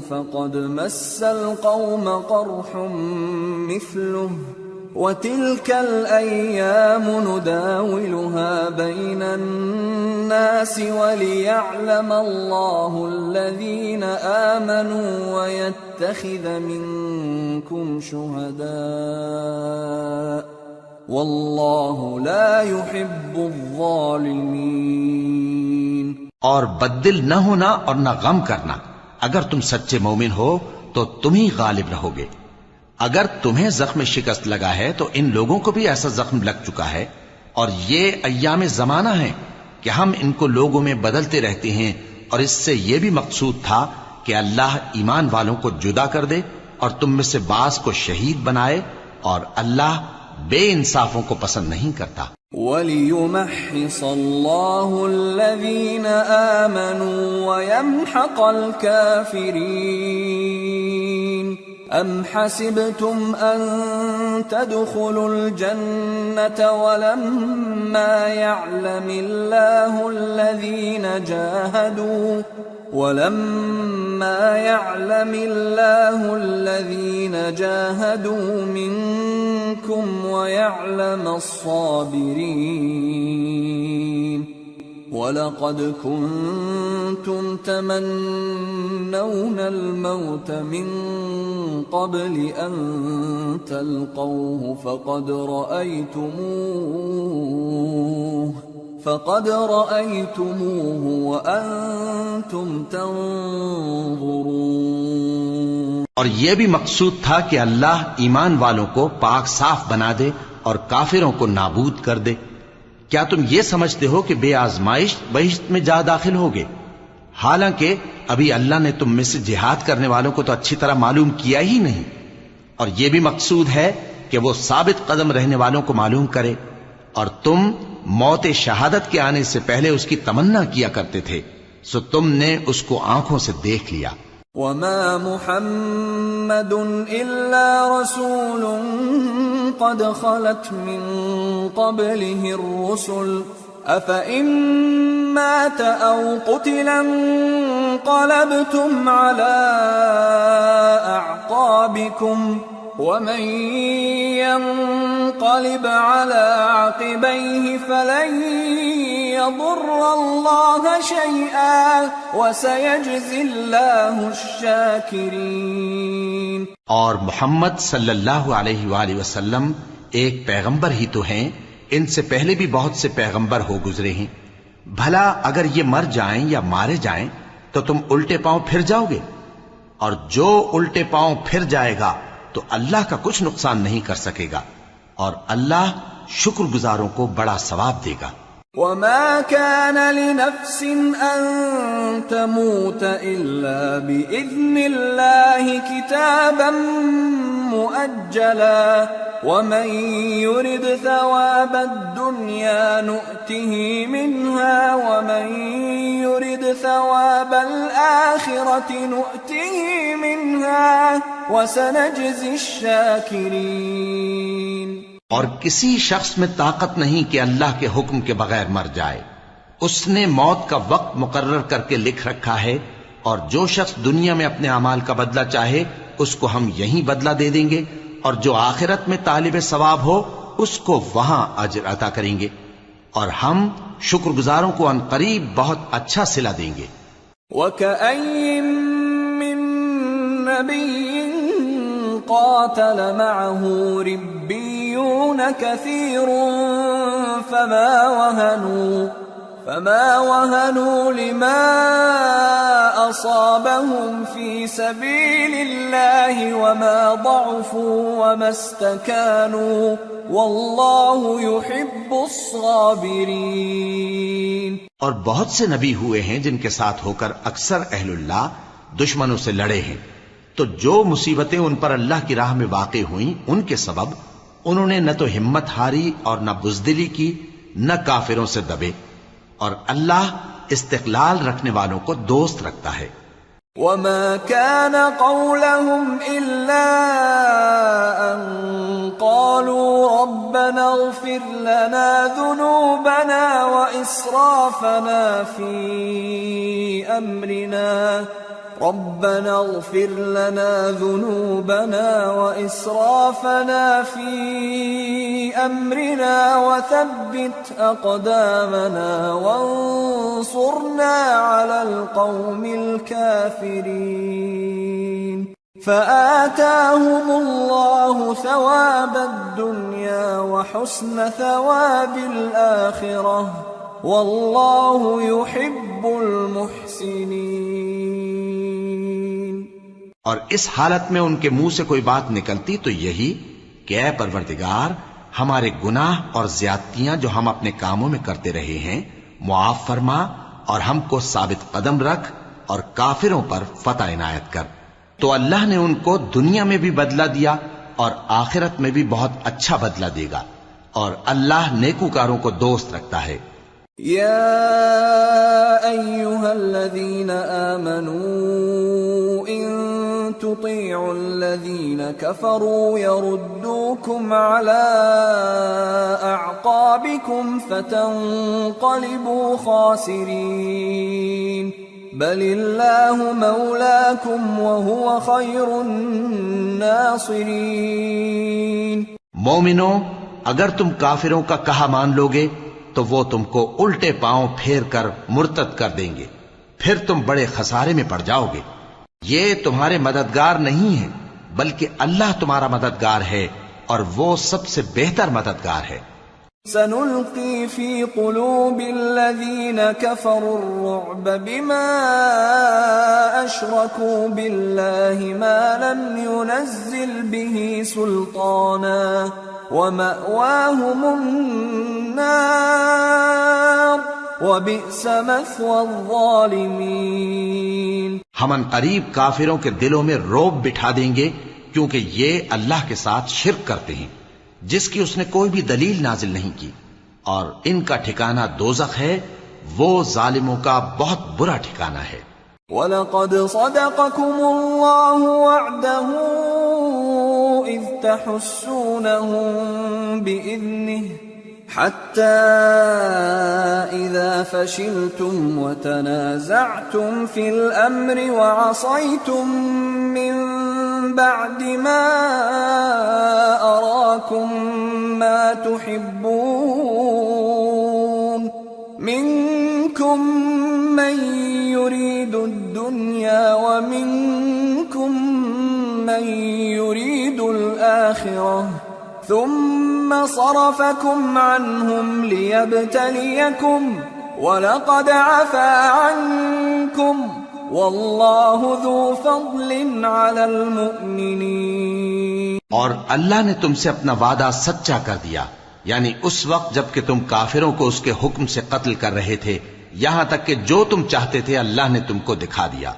Speaker 1: فَقَدْ مَسَّ الْقَوْمَ قَرْحٌ مِثْلُهُ وَتِلْكَ الْأَيَّامُ نُدَاوِلُهَا بَيْنَ النَّاسِ وَلِيَعْلَمَ اللَّهُ الَّذِينَ آمَنُوا وَيَتَّخِذَ مِنكُمْ شُهَدَاءَ وَاللَّهُ لَا يُحِبُّ الظَّالِمِينَ۔
Speaker 2: اور بددل نہ ہونا اور نہ غم کرنا، اگر تم سچے مومن ہو تو تم ہی غالب رہو گے۔ اگر تمہیں زخم شکست لگا ہے تو ان لوگوں کو بھی ایسا زخم لگ چکا ہے، اور یہ ایام زمانہ ہیں کہ ہم ان کو لوگوں میں بدلتے رہتے ہیں، اور اس سے یہ بھی مقصود تھا کہ اللہ ایمان والوں کو جدا کر دے اور تم میں سے بعض کو شہید بنائے، اور اللہ بے انصافوں کو پسند نہیں کرتا۔
Speaker 1: وَلِيُمَحِّصَ اللَّهُ الَّذِينَ آمَنُوا وَيَمْحَقَ الْكَافِرِينَ أَمْ حَسِبْتُمْ أَن تَدْخُلُوا الْجَنَّةَ وَلَمَّا يَعْلَمِ اللَّهُ الَّذِينَ جَاهَدُوا مِنكُمْ وَيَعْلَمَ الصَّابِرِينَ وَلَقَدْ كُنتُمْ تَمَنَّوْنَ الْمَوْتَ مِنْ قَبْلِ أَنْ تَلْقَوْهُ فَقَدْ رَأَيْتُمُوهُ وَأَنْتُمْ تَنْظُرُونَ۔
Speaker 2: اور یہ بھی مقصود تھا کہ اللہ ایمان والوں کو پاک صاف بنا دے اور کافروں کو نابود کر دے۔ کیا تم یہ سمجھتے ہو کہ بے آزمائش بہشت میں جا داخل ہوگے؟ حالانکہ ابھی اللہ نے تم میں سے جہاد کرنے والوں کو تو اچھی طرح معلوم کیا ہی نہیں۔ اور یہ بھی مقصود ہے کہ وہ ثابت قدم رہنے والوں کو معلوم کرے، اور تم موت شہادت کے آنے سے پہلے اس کی تمنا کیا کرتے تھے، سو تم نے اس کو آنکھوں سے دیکھ لیا۔
Speaker 1: وَمَا مُحَمَّدٌ إِلَّا رَسُولٌ قَدْ خَلَتْ مِن قَبْلِهِ الرُّسُلُ أَفَإِن مَّاتَ أَوْ قُتِلَ انقَلَبْتُمْ عَلَىٰ أَعْقَابِكُمْ وَمَن يَنقَلِبْ عَلَىٰ عَقِبَيْهِ فَلَن يَضُرَّ اللَّهَ شَيْئًا وَسَيَجْزِي اللَّهُ الشَّاكِرِينَ۔
Speaker 2: اور محمد صلی اللہ علیہ وآلہ وسلم ایک پیغمبر ہی تو ہیں ان سے پہلے بھی بہت سے پیغمبر ہو گزرے ہیں، بھلا اگر یہ مر جائیں یا مارے جائیں تو تم الٹے پاؤں پھر جاؤ گے؟ اور جو الٹے پاؤں پھر جائے گا تو اللہ کا کچھ نقصان نہیں کر سکے گا، اور اللہ شکر گزاروں کو بڑا ثواب دے گا۔
Speaker 1: وما كان لنفس أن تموت إلا بإذن الله كتابا مؤجلا ومن يرد ثواب الدنيا نؤته منها ومن يرد ثواب الآخرة نؤته منها وسنجزي الشاكرين۔
Speaker 2: اور کسی شخص میں طاقت نہیں کہ اللہ کے حکم کے بغیر مر جائے، اس نے موت کا وقت مقرر کر کے لکھ رکھا ہے، اور جو شخص دنیا میں اپنے اعمال کا بدلہ چاہے اس کو ہم یہیں بدلہ دے دیں گے، اور جو آخرت میں طالب ثواب ہو اس کو وہاں اجر عطا کریں گے، اور ہم شکر گزاروں کو عنقریب بہت اچھا صلہ دیں گے۔
Speaker 1: وَكَأَيٍّ مِّن نَّبِيٍّ قاتل معه ربيون كثير فما وهنوا لما أصابهم في سبيل الله وما ضعفوا وما استكانوا والله يحب الصابرين۔
Speaker 2: اور بہت سے نبی ہوئے ہیں جن کے ساتھ ہو کر اکثر اہل اللہ دشمنوں سے لڑے ہیں، تو جو مصیبتیں ان پر اللہ کی راہ میں واقع ہوئیں ان کے سبب انہوں نے نہ تو ہمت ہاری اور نہ بزدلی کی، نہ کافروں سے دبے، اور اللہ استقلال رکھنے والوں کو دوست رکھتا ہے۔
Speaker 1: وما كان قولهم إلا أن قالوا ربنا اغفر لنا ذنوبنا وإسرافنا في أمرنا ربنا اغفر لنا ذنوبنا وإسرافنا في أمرنا وثبت أقدامنا وانصرنا على القوم الكافرين فآتاهم الله ثواب الدنيا وحسن ثواب الآخرة والله يحب المحسنين۔
Speaker 2: اور اس حالت میں ان کے منہ سے کوئی بات نکلتی تو یہی کہ اے پروردگار، ہمارے گناہ اور زیادتیاں جو ہم اپنے کاموں میں کرتے رہے ہیں معاف فرما، اور ہم کو ثابت قدم رکھ اور کافروں پر فتح عنایت کر۔ تو اللہ نے ان کو دنیا میں بھی بدلہ دیا اور آخرت میں بھی بہت اچھا بدلہ دے گا، اور اللہ نیکوکاروں کو دوست رکھتا ہے۔
Speaker 1: يا أيها الذين آمنوا إن تطيعوا الذين كفروا يردوكم على أعقابكم فتنقلبوا خاسرين بل الله مولاكم وهو خير الناصرين۔
Speaker 2: مومنو، اگر تم کافروں کا کہا مان لوگے تو وہ تم کو الٹے پاؤں پھیر کر مرتد کر دیں گے، پھر تم بڑے خسارے میں پڑ جاؤ گے۔ یہ تمہارے مددگار نہیں ہیں بلکہ اللہ تمہارا مددگار ہے، اور وہ سب سے بہتر مددگار ہے۔
Speaker 1: سنلقي في قلوب الذين كفروا الرعب بما أشركوا بالله ما لم ينزل به سلطانا ومأواهم النار وبئس مثوى الظالمين۔
Speaker 2: ہم ان قریب کافروں کے دلوں میں رعب بٹھا دیں گے، کیونکہ یہ اللہ کے ساتھ شرک کرتے ہیں جس کی اس نے کوئی بھی دلیل نازل نہیں کی، اور ان کا ٹھکانہ دوزخ ہے، وہ ظالموں کا بہت برا ٹھکانہ ہے۔
Speaker 1: وَلَقَدْ صَدَقَكُمُ اللَّهُ وَعْدَهُ إِذْ تَحُسُّونَهُم بِإِذْنِهِ حَتَّى إِذَا فَشِلْتُمْ وَتَنَازَعْتُمْ فِي الْأَمْرِ وَعَصَيْتُمْ مِنْ بعد ما أراكم ما تحبون منكم من يريد الدنيا ومنكم من يريد الآخرة ثم صرفكم عنهم ليبتليكم وَلَقَدْ عَفَا عَنْكُمْ وَاللَّهُ ذُو فَضْلٍ عَلَى الْمُؤْمِنِينَ۔
Speaker 2: اور اللہ نے تم سے اپنا وعدہ سچا کر دیا، یعنی اس وقت جب کہ تم کافروں کو اس کے حکم سے قتل کر رہے تھے، یہاں تک کہ جو تم چاہتے تھے اللہ نے تم کو دکھا دیا۔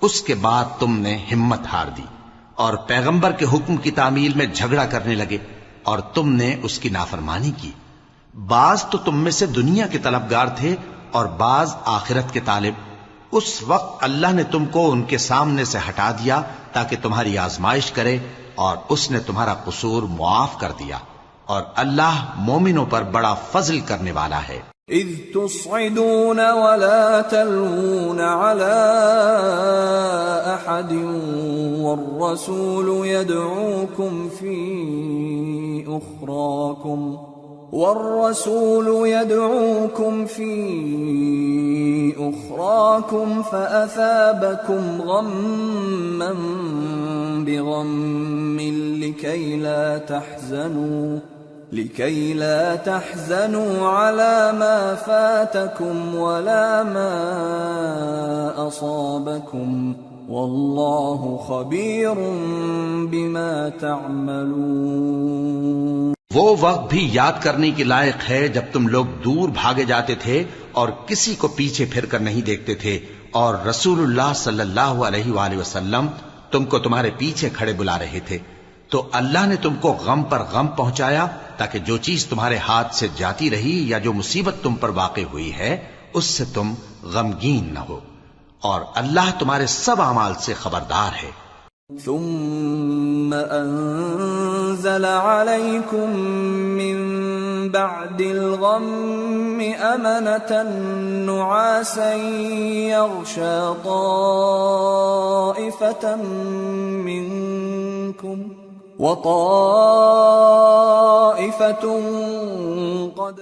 Speaker 2: اس کے بعد تم نے ہمت ہار دی اور پیغمبر کے حکم کی تعمیل میں جھگڑا کرنے لگے اور تم نے اس کی نافرمانی کی۔ بعض تو تم میں سے دنیا کے طلبگار تھے اور بعض آخرت کے طالب۔ اس وقت اللہ نے تم کو ان کے سامنے سے ہٹا دیا تاکہ تمہاری آزمائش کرے، اور اس نے تمہارا قصور معاف کر دیا، اور اللہ مومنوں پر بڑا فضل کرنے والا ہے۔
Speaker 1: اذ تصعدون ولا تلوون على احد والرسول يدعوكم في أخراكم فأثابكم غما بغم لكي لا تحزنوا على ما فاتكم ولا ما أصابكم والله خبير بما تعملون۔
Speaker 2: وہ وقت بھی یاد کرنے کے لائق ہے جب تم لوگ دور بھاگے جاتے تھے اور کسی کو پیچھے پھر کر نہیں دیکھتے تھے، اور رسول اللہ صلی اللہ علیہ وآلہ وسلم تم کو تمہارے پیچھے کھڑے بلا رہے تھے، تو اللہ نے تم کو غم پر غم پہنچایا تاکہ جو چیز تمہارے ہاتھ سے جاتی رہی یا جو مصیبت تم پر واقع ہوئی ہے اس سے تم غمگین نہ ہو، اور اللہ تمہارے سب اعمال سے خبردار ہے۔
Speaker 1: ثم أنزل عليكم من بعد الغم أمنة نعاسا يغشى طائفة منكم وطائفة قد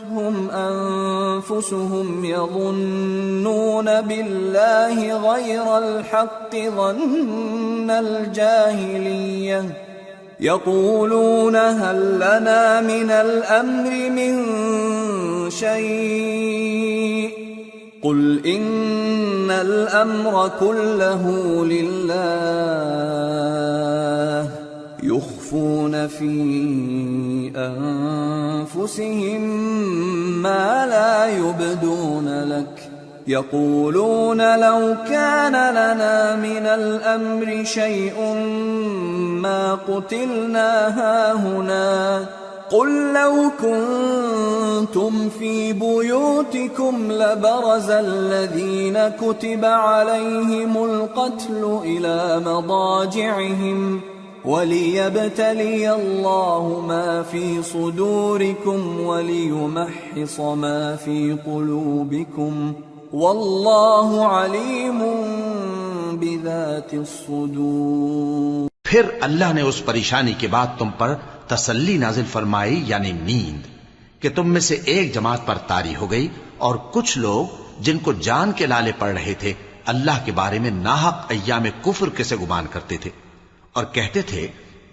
Speaker 1: أهمتهم أنفسهم يظنون بالله غير الحق ظن الجاهلية يقولون هل لنا من الأمر من شيء قل إن الأمر كله لله يخفون في أنفسهم ما لا يبدون لك يقولون لو كان لنا من الأمر شيء ما قتلنا هاهنا قل لو كنتم في بيوتكم لبرز الذين كتب عليهم القتل إلى مضاجعهم وَلِيَبْتَلِيَ اللَّهُ مَا فِي صُدُورِكُمْ وَلِيُمَحِّصَ مَا فِي قُلُوبِكُمْ وَاللَّهُ عَلِيمٌ بِذَاتِ الصُّدُورِ۔
Speaker 2: پھر اللہ نے اس پریشانی کے بعد تم پر تسلی نازل فرمائی، یعنی نیند، کہ تم میں سے ایک جماعت پر طاری ہو گئی، اور کچھ لوگ جن کو جان کے لالے پڑ رہے تھے اللہ کے بارے میں ناحق ایام کفر کے سے گمان کرتے تھے اور کہتے تھے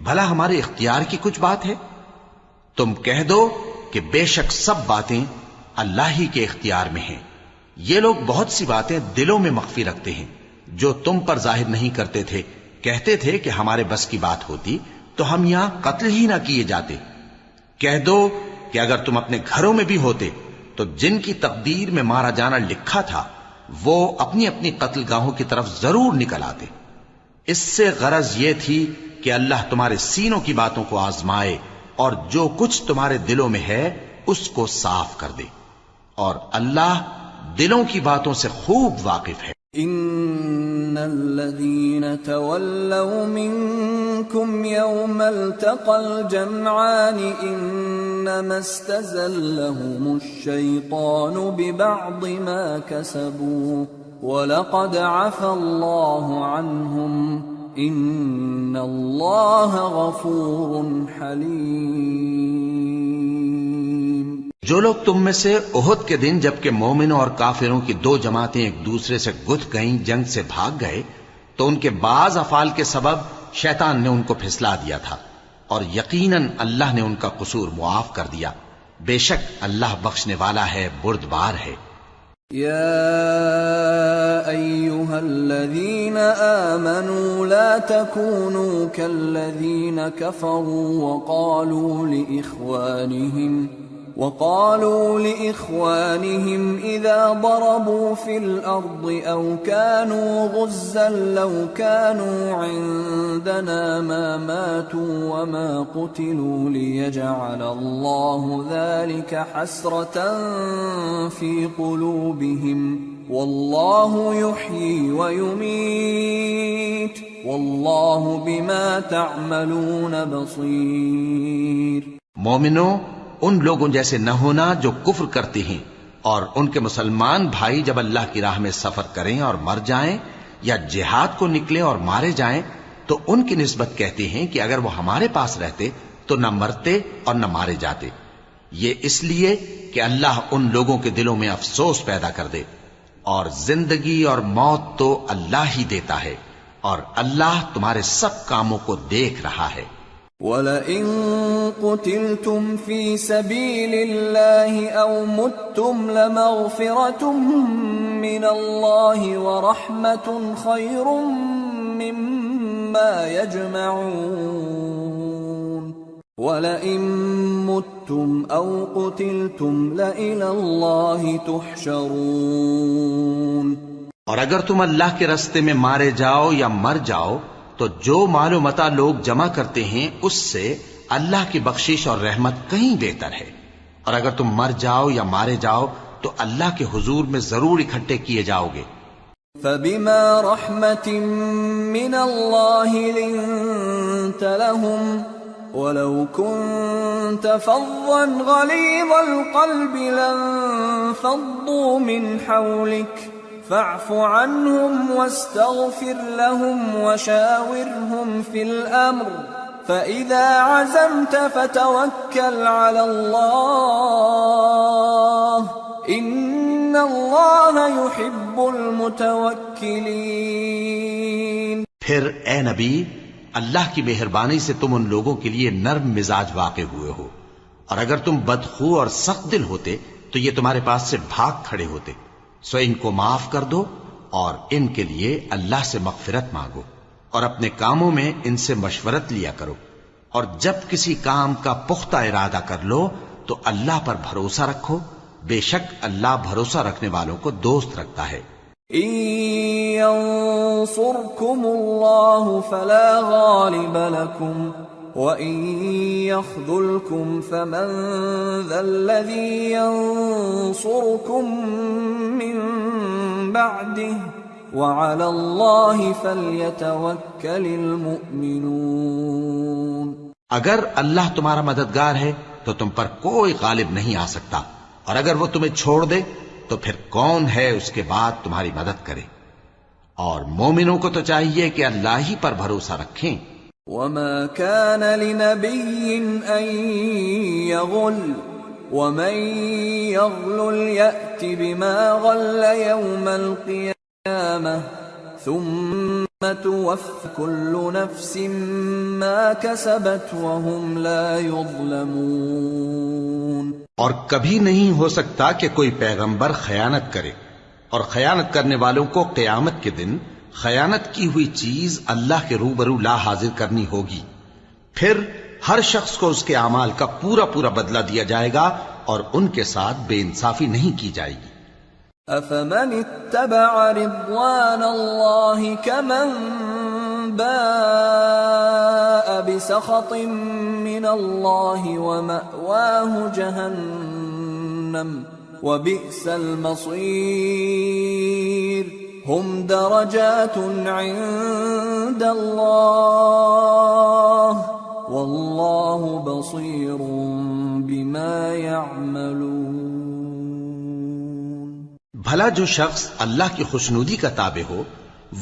Speaker 2: بھلا ہمارے اختیار کی کچھ بات ہے؟ تم کہہ دو کہ بے شک سب باتیں اللہ ہی کے اختیار میں ہیں۔ یہ لوگ بہت سی باتیں دلوں میں مخفی رکھتے ہیں جو تم پر ظاہر نہیں کرتے تھے۔ کہتے تھے کہ ہمارے بس کی بات ہوتی تو ہم یہاں قتل ہی نہ کیے جاتے۔ کہہ دو کہ اگر تم اپنے گھروں میں بھی ہوتے تو جن کی تقدیر میں مارا جانا لکھا تھا وہ اپنی اپنی قتل گاہوں کی طرف ضرور نکل آتے۔ اس سے غرض یہ تھی کہ اللہ تمہارے سینوں کی باتوں کو آزمائے اور جو کچھ تمہارے دلوں میں ہے اس کو صاف کر دے، اور اللہ دلوں کی باتوں سے خوب واقف ہے۔
Speaker 1: ان الذين تولوا منكم يوم التقى الجمعان انما استزلهم الشيطان ببعض ما كسبوا وَلَقَدْ عَفَا اللَّهُ عَنْهُمْ إِنَّ اللَّهَ غَفُورٌ حَلِيمٌ۔
Speaker 2: جو لوگ تم میں سے احد کے دن جبکہ مومنوں اور کافروں کی دو جماعتیں ایک دوسرے سے گتھ گئیں جنگ سے بھاگ گئے تو ان کے بعض افعال کے سبب شیطان نے ان کو پھسلا دیا تھا، اور یقیناً اللہ نے ان کا قصور معاف کر دیا، بے شک اللہ بخشنے والا ہے، بردبار ہے۔
Speaker 1: يا أيها الذين آمنوا لا تكونوا كالذين كفروا وقالوا لإخوانهم إذا ضربوا في الأرض أو كانوا غزا لو كانوا عندنا ما ماتوا وما قتلوا ليجعل الله ذلك حسرة في قلوبهم والله يحيي ويميت والله بما تعملون بصير۔
Speaker 2: مومنوں، ان لوگوں جیسے نہ ہونا جو کفر کرتے ہیں، اور ان کے مسلمان بھائی جب اللہ کی راہ میں سفر کریں اور مر جائیں یا جہاد کو نکلے اور مارے جائیں تو ان کی نسبت کہتے ہیں کہ اگر وہ ہمارے پاس رہتے تو نہ مرتے اور نہ مارے جاتے، یہ اس لیے کہ اللہ ان لوگوں کے دلوں میں افسوس پیدا کر دے، اور زندگی اور موت تو اللہ ہی دیتا ہے، اور اللہ تمہارے سب کاموں کو دیکھ رہا ہے۔
Speaker 1: وَلَئِن قُتِلْتُمْ فِي سَبِيلِ اللَّهِ أَوْ مُتُّمْ لَمَغْفِرَةٌ مِّنَ اللَّهِ وَرَحْمَةٌ خَيْرٌ مِّمَّا يَجْمَعُونَ وَلَئِن مُتُّمْ أَوْ قُتِلْتُمْ لَإِلَى اللَّهِ تُحْشَرُونَ۔
Speaker 2: اور اگر تم اللہ کے راستے میں مارے جاؤ یا مر جاؤ تو جو مال و متاع لوگ جمع کرتے ہیں اس سے اللہ کی بخشش اور رحمت کہیں بہتر ہے، اور اگر تم مر جاؤ یا مارے جاؤ تو اللہ کے حضور میں ضرور اکٹھے کیے جاؤ گے۔
Speaker 1: فَبِمَا رَحْمَةٍ مِّنَ اللَّهِ لِنتَ لَهُمْ وَلَوْ كُنتَ فَظًّا غَلِيظَ الْقَلْبِ لَانفَضُّوا مِنْ حَوْلِكَ فاعف عنهم واستغفر لهم وشاورهم في الأمر فإذا عزمت فتوكل على الله إن الله يحب المتوكلين۔
Speaker 2: پھر اے نبی، اللہ کی مہربانی سے تم ان لوگوں کے لیے نرم مزاج واقع ہوئے ہو، اور اگر تم بدخو اور سخت دل ہوتے تو یہ تمہارے پاس سے بھاگ کھڑے ہوتے، سو ان کو معاف کر دو اور ان کے لیے اللہ سے مغفرت مانگو، اور اپنے کاموں میں ان سے مشورت لیا کرو، اور جب کسی کام کا پختہ ارادہ کر لو تو اللہ پر بھروسہ رکھو، بے شک اللہ بھروسہ رکھنے والوں کو دوست رکھتا ہے۔
Speaker 1: إن ينصركم الله فلا غالب لكم وَإِن يَخْذُلْكُمْ فَمَنْ ذَا الَّذِي يَنصُرُكُمْ مِنْ بَعْدِهِ وَعَلَى اللَّهِ فَلْيَتَوَكَّلِ الْمُؤْمِنُونَ۔
Speaker 2: اگر اللہ تمہارا مددگار ہے تو تم پر کوئی غالب نہیں آ سکتا، اور اگر وہ تمہیں چھوڑ دے تو پھر کون ہے اس کے بعد تمہاری مدد کرے، اور مومنوں کو تو چاہیے کہ اللہ ہی پر بھروسہ رکھیں۔
Speaker 1: وَمَا كَانَ لِنَبِيٍّ أَن يَغُلَّ وَمَن يَغْلُلْ يَأْتِ بِمَا غَلَّ يَوْمَ الْقِيَامَةِ ثُمَّ تُوَفَّى كُلُّ نَفْسٍ مَا كَسَبَتْ وَهُمْ لَا يُظْلَمُونَ۔
Speaker 2: اور کبھی نہیں ہو سکتا کہ کوئی پیغمبر خیانت کرے، اور خیانت کرنے والوں کو قیامت کے دن خیانت کی ہوئی چیز اللہ کے روبرو لا حاضر کرنی ہوگی، پھر ہر شخص کو اس کے اعمال کا پورا پورا بدلہ دیا جائے گا، اور ان کے ساتھ بے انصافی نہیں کی جائے گی۔
Speaker 1: أَفَمَنِ اتَّبَعَ رِضْوَانَ اللَّهِ كَمَنْ بَاءَ بِسَخَطٍ مِّنَ اللَّهِ وَمَأْوَاهُ جَهَنَّمُ وَبِئْسَ الْمَصِيرُ۔ هم درجات عند الله والله بصير بما يعملون۔
Speaker 2: بھلا جو شخص اللہ کی خوشنودی کا تابع ہو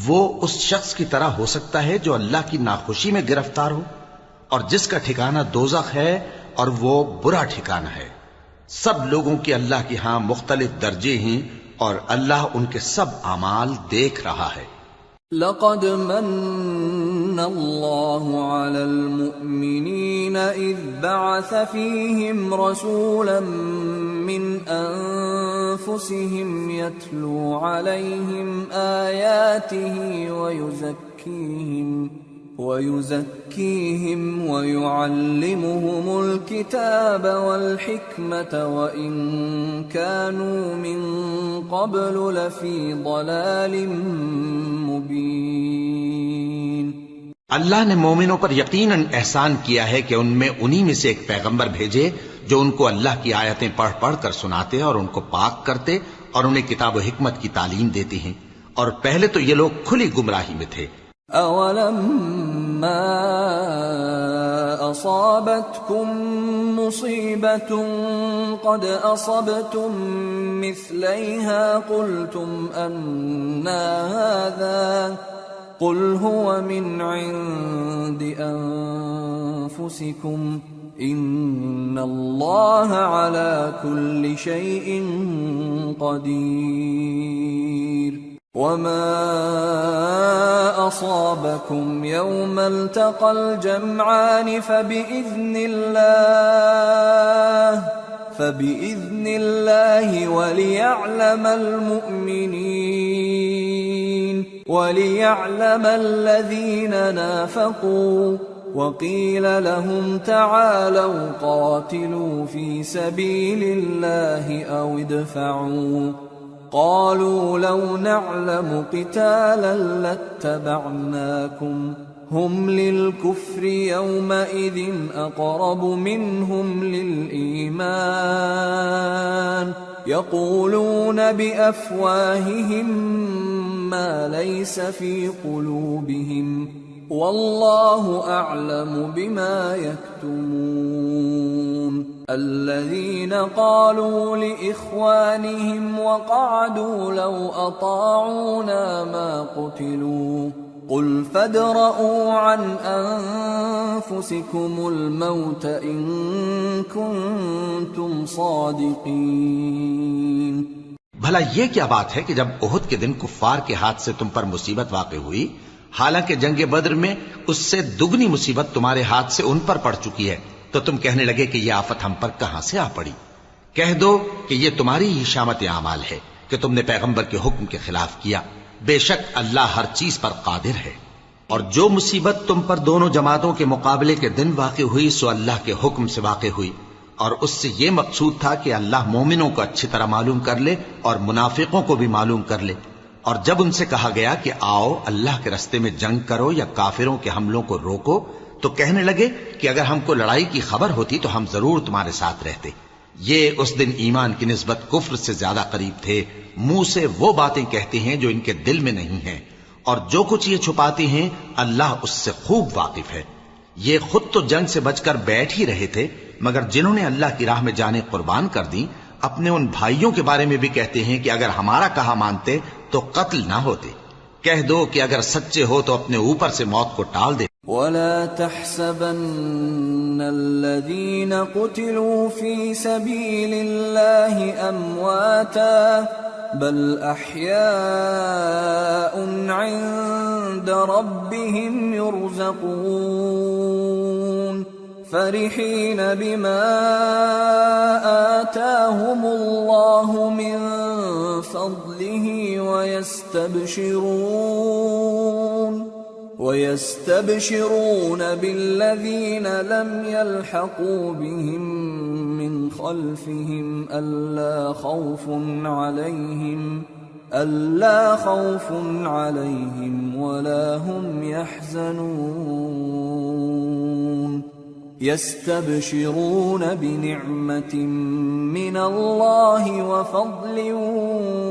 Speaker 2: وہ اس شخص کی طرح ہو سکتا ہے جو اللہ کی ناخوشی میں گرفتار ہو، اور جس کا ٹھکانہ دوزخ ہے اور وہ برا ٹھکانہ ہے۔ سب لوگوں کے اللہ کے ہاں مختلف درجے ہیں، اور اللہ ان کے سب اعمال دیکھ رہا ہے۔
Speaker 1: لقد من الله على المؤمنين إذ بعث فيهم رسولا من أنفسهم يتلو عليهم آياته ويزكيهم ويعلمهم الكتاب والحكمة وإن كانوا من قبل لفي ضلال مبين۔
Speaker 2: اللہ نے مومنوں پر یقیناً احسان کیا ہے کہ ان میں انہی میں سے ایک پیغمبر بھیجے جو ان کو اللہ کی آیتیں پڑھ پڑھ کر سناتے اور ان کو پاک کرتے اور انہیں کتاب و حکمت کی تعلیم دیتے ہیں، اور پہلے تو یہ لوگ کھلی گمراہی میں تھے۔
Speaker 1: أَوَلَمَّا أَصَابَتْكُم مُّصِيبَةٌ قَدْ أَصَبْتُم مِّثْلَيْهَا قُلْتُمْ أَنَّىٰ هَٰذَا قُلْ هُوَ مِنْ عِندِ أَنفُسِكُمْ إِنَّ اللَّهَ عَلَىٰ كُلِّ شَيْءٍ قَدِيرٌ۔ وَمَا أَصَابَكُمْ يَوْمَ الْتَقَى الْجَمْعَانِ فَبِإِذْنِ اللَّهِ وَلِيَعْلَمَ الَّذِينَ نَافَقُوا وَقِيلَ لَهُمْ تَعَالَوْا قَاتِلُوا فِي سَبِيلِ اللَّهِ أَوِ ادْفَعُوا قالوا لو نعلم قتالا لاتبعناكم هم للكفر يومئذ أقرب منهم للإيمان يقولون بأفواههم ما ليس في قلوبهم والله أعلم بما يكتمون۔ الذين قالوا لإخوانهم وقعدوا لو أطاعونا ما قتلوا قل فادرءوا عن أنفسكم الموت إن كنتم صادقين۔
Speaker 2: بھلا یہ کیا بات ہے کہ جب احد کے دن کفار کے ہاتھ سے تم پر مصیبت واقع ہوئی، حالانکہ جنگ بدر میں اس سے دگنی مصیبت تمہارے ہاتھ سے ان پر پڑ چکی ہے، تو تم کہنے لگے کہ یہ آفت ہم پر کہاں سے آ پڑی؟ کہہ دو کہ یہ تمہاری ہی شامت اعمال ہے کہ تم نے پیغمبر کے حکم کے خلاف کیا، بے شک اللہ ہر چیز پر قادر ہے۔ اور جو مصیبت تم پر دونوں جماعتوں کے مقابلے کے دن واقع ہوئی سو اللہ کے حکم سے واقع ہوئی، اور اس سے یہ مقصود تھا کہ اللہ مومنوں کو اچھی طرح معلوم کر لے اور منافقوں کو بھی معلوم کر لے۔ اور جب ان سے کہا گیا کہ آؤ اللہ کے رستے میں جنگ کرو یا کافروں کے حملوں کو روکو، تو کہنے لگے کہ اگر ہم کو لڑائی کی خبر ہوتی تو ہم ضرور تمہارے ساتھ رہتے۔ یہ اس دن ایمان کی نسبت کفر سے زیادہ قریب تھے، منہ سے وہ باتیں کہتے ہیں جو ان کے دل میں نہیں ہیں، اور جو کچھ یہ چھپاتے ہیں اللہ اس سے خوب واقف ہے۔ یہ خود تو جنگ سے بچ کر بیٹھ ہی رہے تھے، مگر جنہوں نے اللہ کی راہ میں جانیں قربان کر دی، اپنے ان بھائیوں کے بارے میں بھی کہتے ہیں کہ اگر ہمارا کہا مانتے تو قتل نہ ہوتے۔ کہہ دو کہ اگر سچے ہو تو اپنے اوپر سے موت کو ٹال دے۔
Speaker 1: وَلَا تَحْسَبَنَّ الَّذِينَ قُتِلُوا فِي سَبِيلِ اللَّهِ أَمْوَاتًا بَلْ أَحْيَاءٌ عِندَ رَبِّهِمْ يُرْزَقُونَ فَرِحِينَ بِمَا آتَاهُمُ اللَّهُ مِنْ فَضْلِهِ وَيَسْتَبْشِرُونَ بِالَّذِينَ لَمْ يَلْحَقُوا بِهِمْ مِنْ خَلْفِهِمْ أَلَّا خَوْفٌ عَلَيْهِمْ وَلَا هُمْ يَحْزَنُونَ يَسْتَبْشِرُونَ بِنِعْمَةٍ مِّنَ اللَّهِ وَفَضْلٍ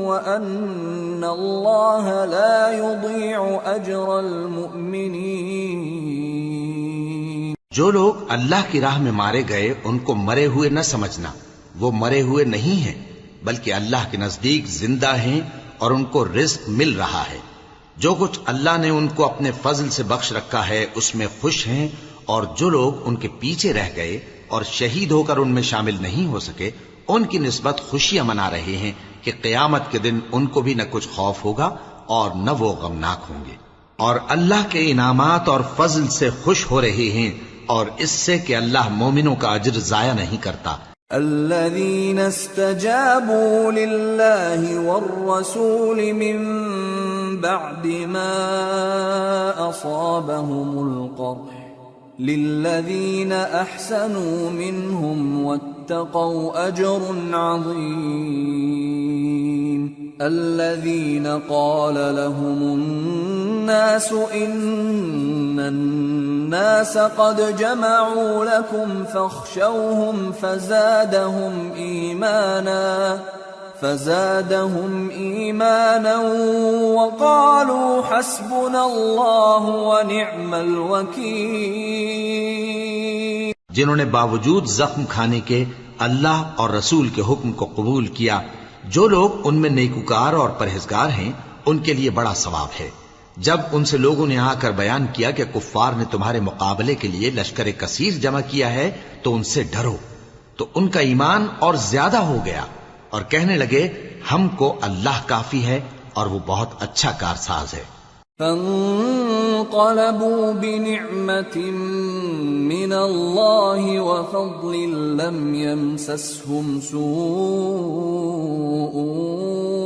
Speaker 1: وَأَنَّ اللَّهَ لَا يُضِيعُ أَجْرَ الْمُؤْمِنِينَ۔
Speaker 2: جو لوگ اللہ کی راہ میں مارے گئے ان کو مرے ہوئے نہ سمجھنا، وہ مرے ہوئے نہیں ہیں بلکہ اللہ کے نزدیک زندہ ہیں اور ان کو رزق مل رہا ہے۔ جو کچھ اللہ نے ان کو اپنے فضل سے بخش رکھا ہے اس میں خوش ہیں، اور جو لوگ ان کے پیچھے رہ گئے اور شہید ہو کر ان میں شامل نہیں ہو سکے ان کی نسبت خوشیاں منا رہے ہیں کہ قیامت کے دن ان کو بھی نہ کچھ خوف ہوگا اور نہ وہ غمناک ہوں گے۔ اور اللہ کے انعامات اور فضل سے خوش ہو رہے ہیں، اور اس سے کہ اللہ مومنوں کا اجر ضائع نہیں کرتا۔
Speaker 1: الذين استجابوا لله والرسول من بعد ما أصابهم القرح للذين أحسنوا منهم واتقوا أجر عظيم الذين قال لهم الناس إن الناس قد جمعوا لكم فاخشوهم فزادهم إيمانا وقالوا حسبنا الله ونعم الوكيل۔
Speaker 2: جنہوں نے باوجود زخم کھانے کے اللہ اور رسول کے حکم کو قبول کیا، جو لوگ ان میں نیکوکار اور پرہیزگار ہیں ان کے لیے بڑا ثواب ہے۔ جب ان سے لوگوں نے آ کر بیان کیا کہ کفار نے تمہارے مقابلے کے لیے لشکر کثیر جمع کیا ہے تو ان سے ڈرو، تو ان کا ایمان اور زیادہ ہو گیا اور کہنے لگے ہم کو اللہ کافی ہے اور وہ بہت اچھا کارساز ہے۔
Speaker 1: فانقلبوا بنعمة من الله وفضل لم يمسسهم سوء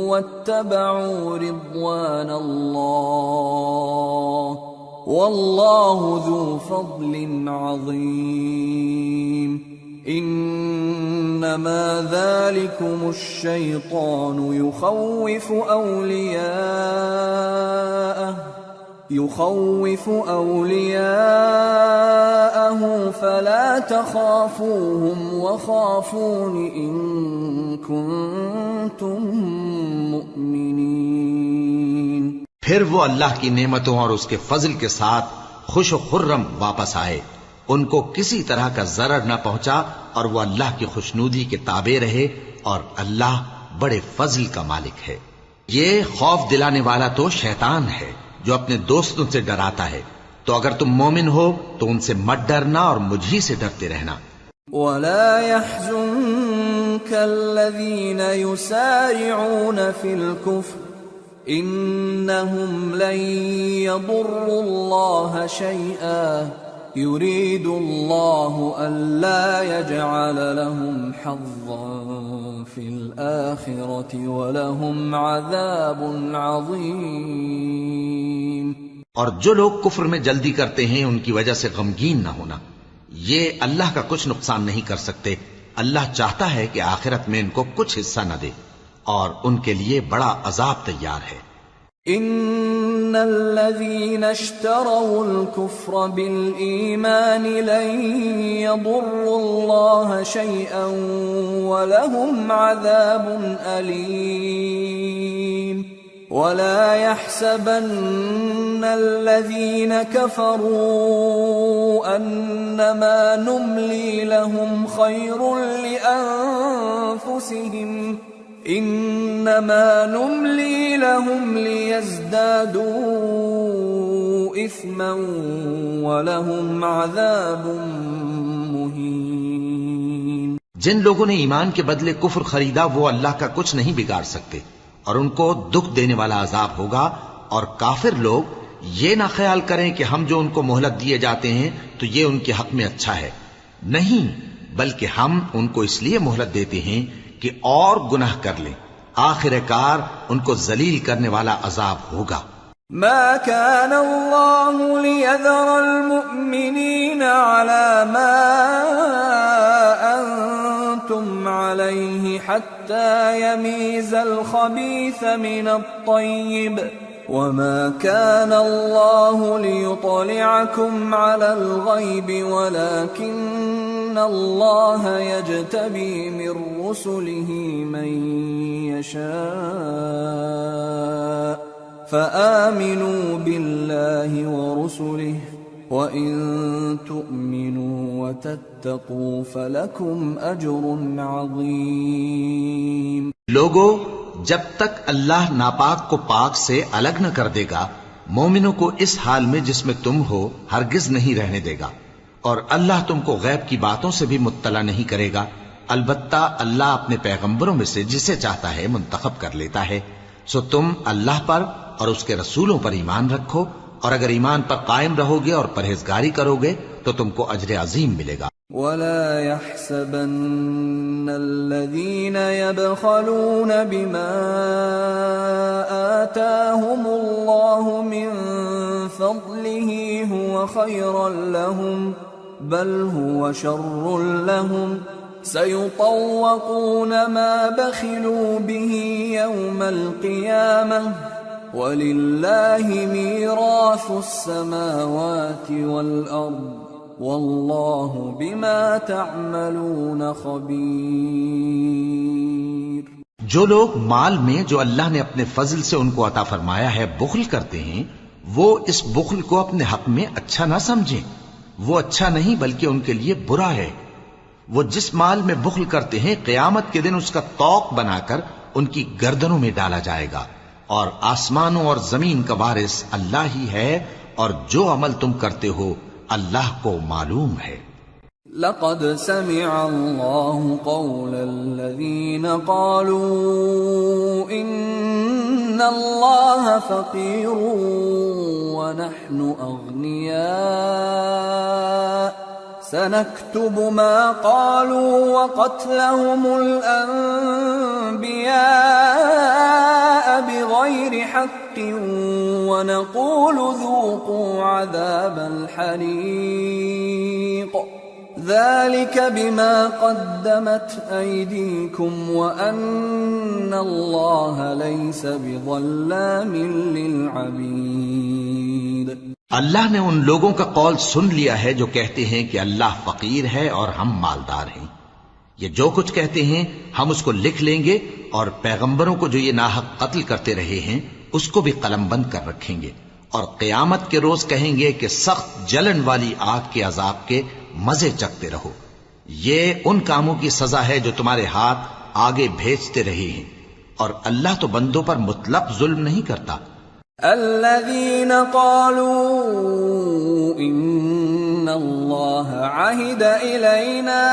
Speaker 1: واتبعوا رضوان الله والله ذو فضل عظيم انما ذلكم الشيطان يخوف أولياءه فلا تخافوهم وخافون إن كنتم مؤمنين۔
Speaker 2: پھر وہ اللہ کی نعمتوں اور اس کے فضل کے ساتھ خوش و خرم واپس آئے، ان کو کسی طرح کا ضرر نہ پہنچا اور وہ اللہ کی خوشنودی کے تابع رہے، اور اللہ بڑے فضل کا مالک ہے۔ یہ خوف دلانے والا تو شیطان ہے جو اپنے دوستوں سے ڈراتا ہے، تو اگر تم مومن ہو تو ان سے مت ڈرنا اور مجھ ہی سے ڈرتے رہنا۔
Speaker 1: وَلَا يَحْزُنكَ الَّذِينَ يُسَارِعُونَ فِي الْكُفْرِ إِنَّهُمْ لَن يَضُرُّوا اللَّهَ شَيْئًا يُرِيدُ اللَّهُ أَلَّا يَجْعَلَ لَهُمْ حَظًّا فِي الْآخِرَةِ وَلَهُمْ عَذَابٌ عَظِيمٌ۔
Speaker 2: اور جو لوگ کفر میں جلدی کرتے ہیں ان کی وجہ سے غمگین نہ ہونا، یہ اللہ کا کچھ نقصان نہیں کر سکتے۔ اللہ چاہتا ہے کہ آخرت میں ان کو کچھ حصہ نہ دے، اور ان کے لیے بڑا عذاب تیار ہے۔
Speaker 1: ان الذين اشتروا الكفر بالإيمان لن يضروا الله شيئا ولهم عذاب أليم ولا يحسبن الذين كفروا أنما نملي لهم خير لأنفسهم إنما نملي لهم ليزدادوا إثما ولهم عذاب مهين۔
Speaker 2: جن لوگوں نے ایمان کے بدلے کفر خریدا وہ اللہ کا کچھ نہیں بگاڑ سکتے، اور ان کو دکھ دینے والا عذاب ہوگا۔ اور کافر لوگ یہ نہ خیال کریں کہ ہم جو ان کو مہلت دیے جاتے ہیں تو یہ ان کے حق میں اچھا ہے، نہیں، بلکہ ہم ان کو اس لیے مہلت دیتے ہیں کہ اور گناہ کر لیں، آخر کار ان کو ذلیل کرنے والا عذاب ہوگا۔
Speaker 1: ما كان الله ليذر المؤمنين على ما أنتم عليه حتى يميز الخبيث من الطيب وما كان الله ليطلعكم على الغيب ولكن الله يجتبي من رسله من يشاء فآمنوا بالله ورسله وإن تؤمنوا وتتقوا فلكم أجر عظيم۔
Speaker 2: لوگو، جب تک اللہ ناپاک کو پاک سے الگ نہ کر دے گا، مومنوں کو اس حال میں جس میں تم ہو ہرگز نہیں رہنے دے گا، اور اللہ تم کو غیب کی باتوں سے بھی مطلع نہیں کرے گا۔ البتہ اللہ اپنے پیغمبروں میں سے جسے چاہتا ہے منتخب کر لیتا ہے، سو تم اللہ پر اور اس کے رسولوں پر ایمان رکھو اور اگر ایمان پر قائم رہو گے اور پرہیزگاری کرو گے تو تم کو اجر عظیم ملے گا۔
Speaker 1: ولا يحسبن الذين يبخلون بما آتاهم الله من فضله هو خيرا لهم بل هو شر لهم سيطوقون ما بخلوا به يوم القيامة وَلِلَّهِ مِيرَاثُ السَّمَاوَاتِ وَالْأَرْضِ وَاللَّهُ بِمَا تَعْمَلُونَ خَبِيرٌ۔
Speaker 2: جو لوگ مال میں جو اللہ نے اپنے فضل سے ان کو عطا فرمایا ہے بخل کرتے ہیں، وہ اس بخل کو اپنے حق میں اچھا نہ سمجھیں، وہ اچھا نہیں بلکہ ان کے لیے برا ہے۔ وہ جس مال میں بخل کرتے ہیں قیامت کے دن اس کا طوق بنا کر ان کی گردنوں میں ڈالا جائے گا، اور آسمانوں اور زمین کا وارث اللہ ہی ہے، اور جو عمل تم کرتے ہو اللہ کو معلوم ہے۔
Speaker 1: لقد سمع الله قول الذين قالوا إن الله فقير ونحن أغنياء سنكتب ما قالوا وقتلهم الأنبياء بغير حق ونقول ذوقوا عذاب الحريق ذلك بما قدمت أيديكم وأن الله ليس بظلام للعبيد۔
Speaker 2: اللہ نے ان لوگوں کا قول سن لیا ہے جو کہتے ہیں کہ اللہ فقیر ہے اور ہم مالدار ہیں۔ یہ جو کچھ کہتے ہیں ہم اس کو لکھ لیں گے، اور پیغمبروں کو جو یہ ناحق قتل کرتے رہے ہیں اس کو بھی قلم بند کر رکھیں گے، اور قیامت کے روز کہیں گے کہ سخت جلن والی آگ کے عذاب کے مزے چکھتے رہو۔ یہ ان کاموں کی سزا ہے جو تمہارے ہاتھ آگے بھیجتے رہے ہیں، اور اللہ تو بندوں پر مطلق ظلم نہیں کرتا۔
Speaker 1: الذين قالوا إن الله عهد إلينا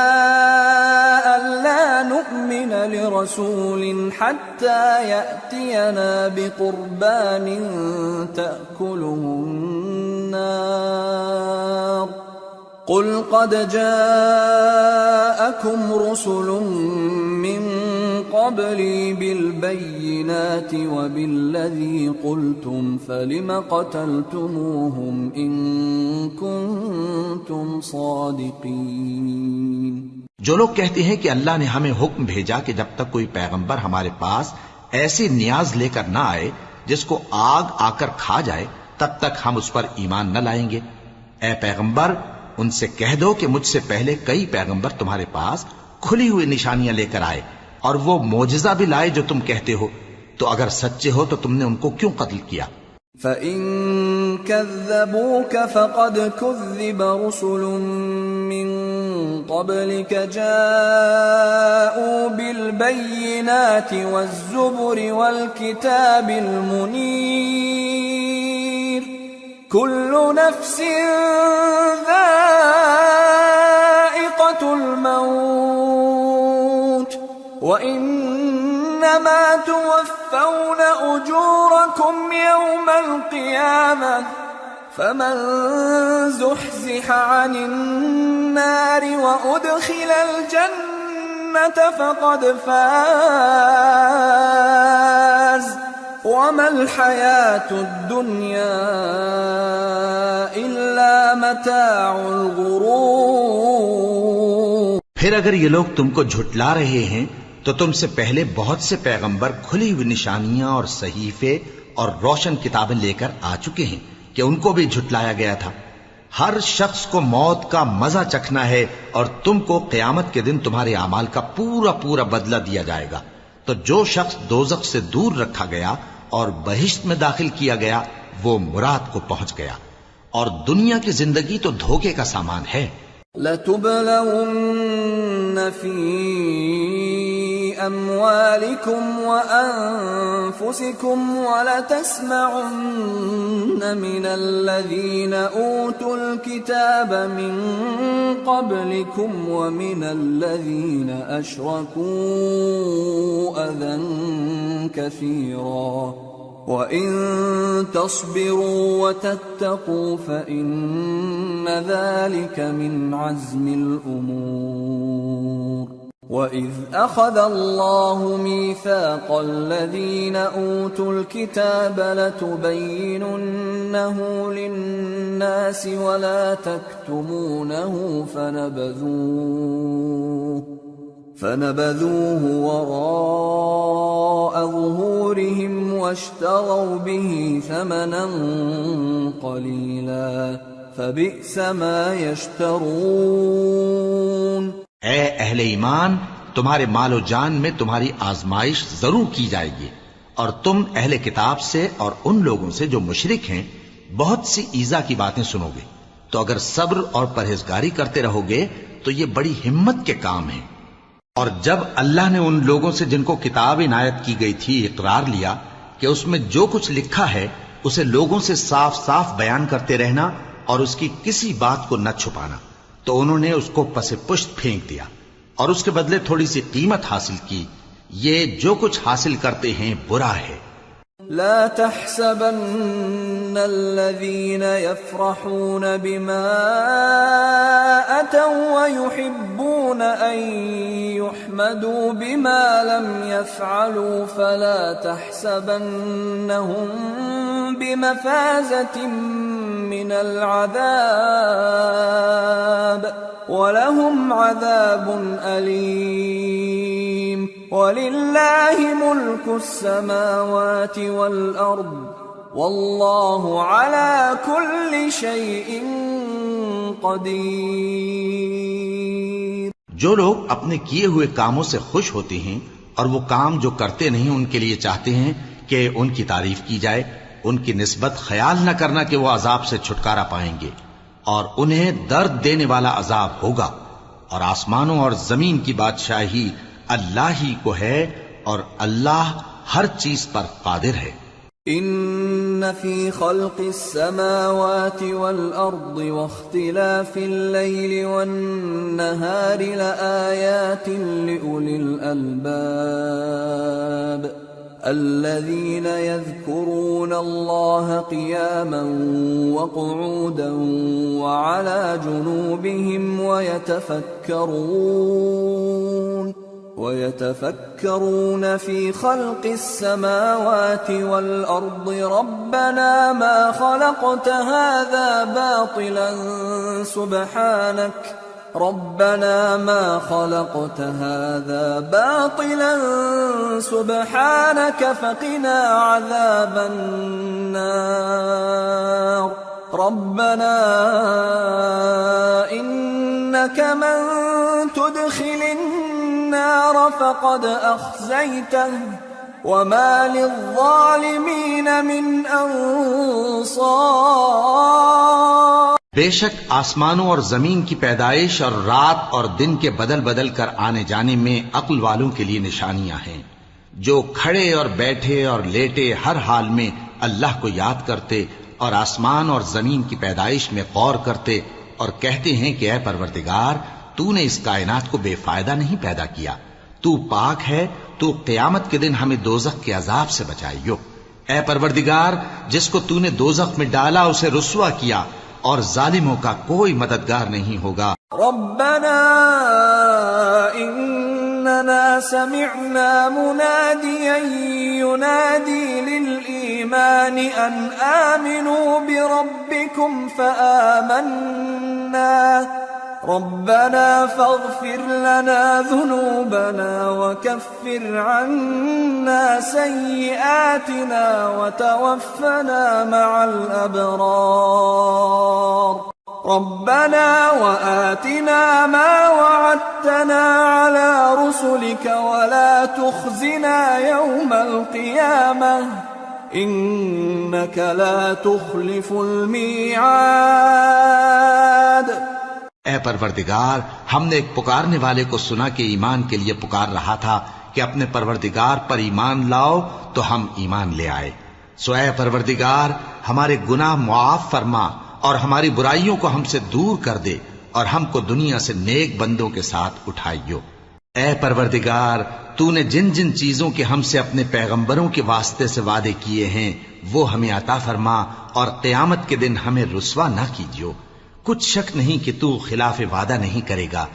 Speaker 1: ألا نؤمن لرسول حتى يأتينا بقربان تأكله النار قل قد جاءكم رسل من قبلي بالبينات وبالذي قلتم فلم قتلتموهم إن كنتم صادقين۔
Speaker 2: جو لوگ کہتے ہیں کہ اللہ نے ہمیں حکم بھیجا کہ جب تک کوئی پیغمبر ہمارے پاس ایسی نیاز لے کر نہ آئے جس کو آگ آ کر کھا جائے تب تک ہم اس پر ایمان نہ لائیں گے۔ اے پیغمبر ان سے کہہ دو کہ مجھ سے پہلے کئی پیغمبر تمہارے پاس کھلی ہوئی نشانیاں لے کر آئے اور وہ معجزہ بھی لائے جو تم کہتے ہو، تو اگر سچے ہو تو تم نے ان کو کیوں قتل کیا؟
Speaker 1: فَإِن كَذَّبُوكَ فَقَدْ كُذِّبَ رُسُلٌ مِّن قَبْلِكَ جَاءُوا بِالْبَيِّنَاتِ وَالزُّبُرِ وَالْكِتَابِ الْمُنِيرِ كُلُّ نَفْسٍ ذَائِقَةُ الْمَوْتِ وَإِنَّمَا تُوَفَّوْنَ أُجُورَكُمْ يَوْمَ الْقِيَامَةِ فَمَنْ زُحْزِحَ عَنِ النَّارِ وَأُدْخِلَ الْجَنَّةَ فَقَدْ فَازَ وَمَا الْحَيَاةُ الدُّنْيَا إِلَّا مَتَاعُ الْغُرُورِ۔
Speaker 2: پھر اگر یہ لوگ تم کو جھٹلا رہے ہیں تو تم سے پہلے بہت سے پیغمبر کھلی ہوئی نشانیاں اور صحیفے اور روشن کتابیں لے کر آ چکے ہیں کہ ان کو بھی جھٹلایا گیا تھا۔ ہر شخص کو موت کا مزہ چکھنا ہے، اور تم کو قیامت کے دن تمہارے اعمال کا پورا پورا بدلہ دیا جائے گا۔ تو جو شخص دوزخ سے دور رکھا گیا اور بہشت میں داخل کیا گیا وہ مراد کو پہنچ گیا، اور دنیا کی زندگی تو دھوکے کا سامان ہے۔
Speaker 1: لَتُبْلَوُنَّ فِي أَمْوَالِكُمْ وَأَنفُسِكُمْ وَلَتَسْمَعُنَّ مِنَ الَّذِينَ أُوتُوا الْكِتَابَ مِنْ قَبْلِكُمْ وَمِنَ الَّذِينَ أَشْرَكُوا أَذًى كَثِيرًا وَإِن تَصْبِرُوا وَتَتَّقُوا فَإِنَّ ذَلِكَ مِنْ عَزْمِ الْأُمُورِ وَإِذْ أَخَذَ اللَّهُ مِيثَاقَ الَّذِينَ أُوتُوا الْكِتَابَ لَتُبَيِّنُنَّهُ لِلنَّاسِ وَلَا تَكْتُمُونَهُ فنبذوه وراء ظهورهم واشتروا به ثمنا قليلا فبئس ما يشترون۔
Speaker 2: اے اہل ایمان، تمہارے مال و جان میں تمہاری آزمائش ضرور کی جائے گی، اور تم اہل کتاب سے اور ان لوگوں سے جو مشرک ہیں بہت سی ایذا کی باتیں سنو گے، تو اگر صبر اور پرہیزگاری کرتے رہو گے تو یہ بڑی ہمت کے کام ہیں۔ اور جب اللہ نے ان لوگوں سے جن کو کتاب عنایت کی گئی تھی اقرار لیا کہ اس میں جو کچھ لکھا ہے اسے لوگوں سے صاف صاف بیان کرتے رہنا اور اس کی کسی بات کو نہ چھپانا، تو انہوں نے اس کو پس پشت پھینک دیا اور اس کے بدلے تھوڑی سی قیمت حاصل کی۔ یہ جو کچھ حاصل کرتے ہیں برا ہے۔
Speaker 1: لا تحسبن الذين يفرحون بما أتوا ويحبون أن يحمدوا بما لم يفعلوا فلا تحسبنهم بمفازة من العذاب ولهم عذاب أليم ولله ملك السماوات والأرض والله على كل شيء قدير۔
Speaker 2: جو لوگ اپنے کیے ہوئے کاموں سے خوش ہوتے ہیں اور وہ کام جو کرتے نہیں ان کے لیے چاہتے ہیں کہ ان کی تعریف کی جائے، ان کی نسبت خیال نہ کرنا کہ وہ عذاب سے چھٹکارا پائیں گے، اور انہیں درد دینے والا عذاب ہوگا۔ اور آسمانوں اور زمین کی بادشاہی اللہ ہی کو ہے اور اللہ ہر چیز پر قادر ہے۔
Speaker 1: ان فی خلق السماوات والارض واختلاف الليل والنهار لآیات لأولی الالباب الذين يذكرون الله قياما وقعودا وعلى جنوبهم ويتفكرون في خلق السماوات والأرض ربنا ما خلقت هذا باطلا سبحانك فقنا عذاب النار ربنا إنك من تدخل النار فقد أخزيته وما للظالمين من أنصار۔
Speaker 2: بے شک آسمانوں اور زمین کی پیدائش اور رات اور دن کے بدل بدل کر آنے جانے میں عقل والوں کے لیے نشانیاں ہیں، جو کھڑے اور بیٹھے اور لیٹے ہر حال میں اللہ کو یاد کرتے اور آسمان اور زمین کی پیدائش میں غور کرتے اور کہتے ہیں کہ اے پروردگار، تو نے اس کائنات کو بے فائدہ نہیں پیدا کیا، تو پاک ہے، تو قیامت کے دن ہمیں دوزخ کے عذاب سے بچائیو۔ اے پروردگار، جس کو تو نے دوزخ میں ڈالا اسے رسوا کیا، اور ظالموں کا کوئی مددگار نہیں ہوگا۔
Speaker 1: ربنا اننا سمعنا مناديا ينادي للإيمان ان آمنوا بربكم فآمنا ربنا فاغفر لنا ذنوبنا وكفر عنا سيئاتنا وتوفنا مع الأبرار ربنا وآتنا ما وعدتنا على رسلك ولا تخزنا يوم القيامة إنك لا تخلف الميعاد۔
Speaker 2: اے پروردگار، ہم نے ایک پکارنے والے کو سنا کہ ایمان کے لیے پکار رہا تھا کہ اپنے پروردگار پر ایمان لاؤ، تو ہم ایمان لے آئے۔ سو اے پروردگار، ہمارے گناہ معاف فرما اور ہماری برائیوں کو ہم سے دور کر دے، اور ہم کو دنیا سے نیک بندوں کے ساتھ اٹھائیو۔ اے پروردگار، تو نے جن جن چیزوں کے ہم سے اپنے پیغمبروں کے واسطے سے وعدے کیے ہیں وہ ہمیں عطا فرما، اور قیامت کے دن ہمیں رسوا نہ کیجیو۔ کچھ شک نہیں کہ تو خلاف وعدہ نہیں کرے گا۔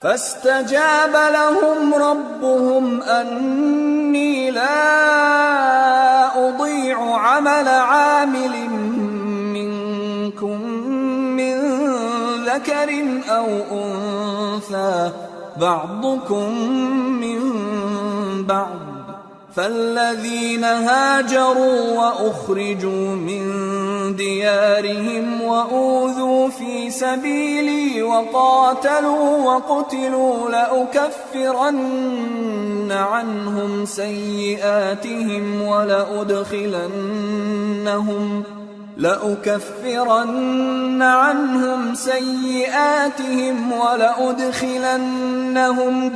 Speaker 1: فاستجاب لهم ربهم أني لا أضيع عمل عامل منكم من ذكر أو أنثى بعضكم من بعض، فالذين هاجروا وأخرجوا من ديارهم وأوذوا في سبيلي وقاتلوا وقتلوا لأكفرن عنهم سيئاتهم ولأدخلنهم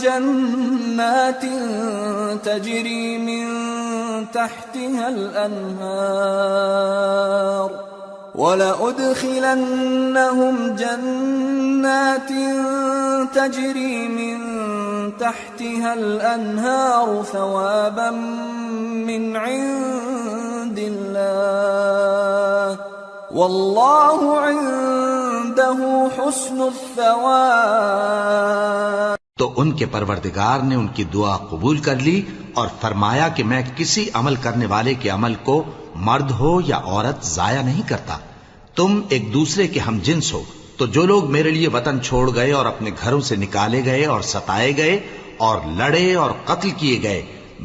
Speaker 1: جنات تجري من تحتها الأنهار ثوابا من عند الله والله عنده حسن الثواب۔
Speaker 2: تو ان کے پروردگار نے ان کی دعا قبول کر لی اور فرمایا کہ میں کسی عمل کرنے والے کے عمل کو مرد ہو یا عورت ضائع نہیں کرتا۔ تم ایک دوسرے کے ہم جنس ہو، تو جو لوگ میرے لیے وطن چھوڑ گئے اور اپنے گھروں سے نکالے گئے اور ستائے گئے اور لڑے اور قتل کیے گئے،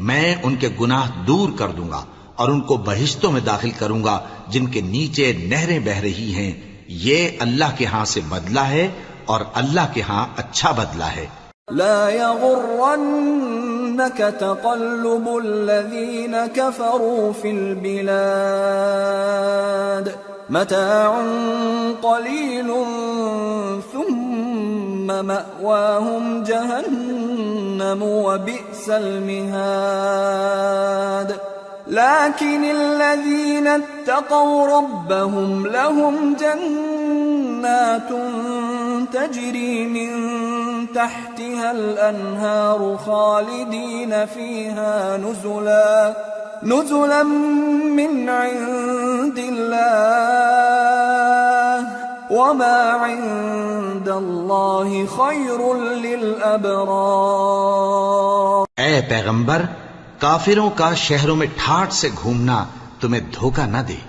Speaker 2: میں ان کے گناہ دور کر دوں گا اور ان کو بہشتوں میں داخل کروں گا جن کے نیچے نہریں بہہ رہی ہیں۔ یہ اللہ کے ہاں سے بدلہ ہے اور اللہ کے ہاں اچھا بدلہ ہے۔
Speaker 1: لا يغرنك تقلب الذين كفروا في البلاد متاع قليل ثم مأواهم جهنم وبئس المهاد لكن الذين اتقوا ربهم لهم جنات تجري من تحتها الأنهار خالدين فيها نزلا من عند الله وما عند الله خير للأبرار۔
Speaker 2: اے پیغمبر، کافروں کا شہروں میں ٹھاٹھ سے گھومنا تمہیں دھوکہ نہ دے،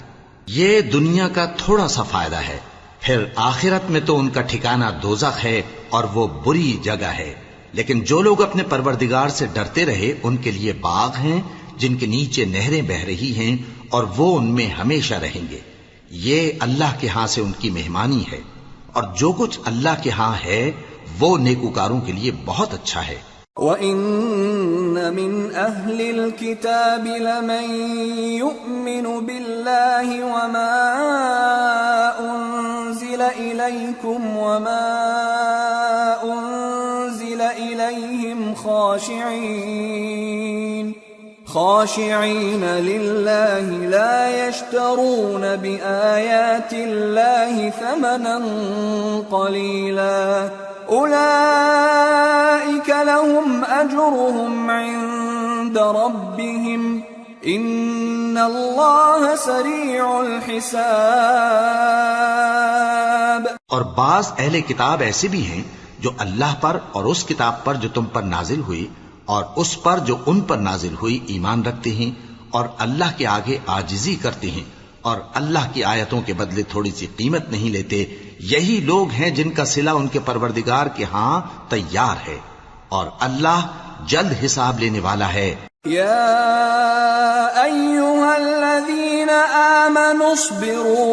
Speaker 2: یہ دنیا کا تھوڑا سا فائدہ ہے، پھر آخرت میں تو ان کا ٹھکانہ دوزخ ہے اور وہ بری جگہ ہے۔ لیکن جو لوگ اپنے پروردگار سے ڈرتے رہے ان کے لیے باغ ہیں جن کے نیچے نہریں بہہ رہی ہیں اور وہ ان میں ہمیشہ رہیں گے۔ یہ اللہ کے ہاں سے ان کی مہمانی ہے، اور جو کچھ اللہ کے ہاں ہے وہ نیکوکاروں کے لیے بہت اچھا ہے۔
Speaker 1: وَإِنَّ مِنْ أَهْلِ الْكِتَابِ لَمَنْ يُؤْمِنُ بِاللَّهِ وَمَا أُنْزِلَ إِلَيْكُمْ وَمَا أُنْزِلَ إِلَيْهِمْ خاشعين لله لا يشترون بآيات الله ثمنا قليلا أولئك لهم أجرهم عند ربهم إن الله سريع الحساب۔
Speaker 2: اور بعض اہل کتاب ایسے بھی ہیں جو اللہ پر اور اس کتاب پر جو تم پر نازل ہوئی اور اس پر جو ان پر نازل ہوئی ایمان رکھتے ہیں اور اللہ کے آگے عاجزی کرتے ہیں اور اللہ کی آیتوں کے بدلے تھوڑی سی قیمت نہیں لیتے۔ یہی لوگ ہیں جن کا صلہ ان کے پروردگار کے ہاں تیار ہے، اور اللہ جلد حساب لینے والا ہے۔
Speaker 1: يا أيها الذين آمنوا اصبروا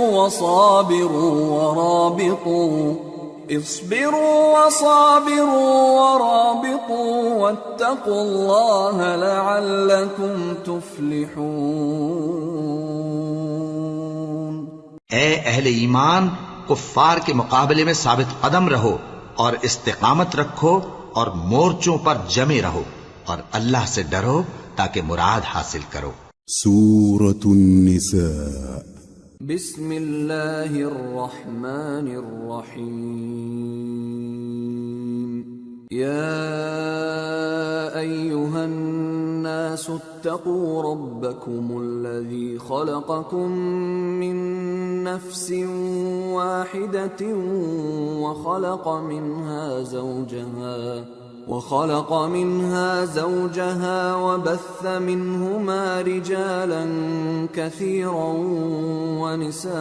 Speaker 1: ورابطوا واتقوا الله لعلكم تفلحون۔
Speaker 2: اے اہل ایمان، کفار کے مقابلے میں ثابت قدم رہو اور استقامت رکھو اور مورچوں پر جمے رہو، اور اللہ سے ڈرو تاکہ مراد حاصل کرو۔
Speaker 3: سورة النساء۔
Speaker 1: بسم اللہ الرحمن الرحیم۔ يا أيها الناس اتقوا ربكم الذي خلقكم من نفس واحدة وخلق منها زوجها وبث منهما رجالا كثيرا ونساء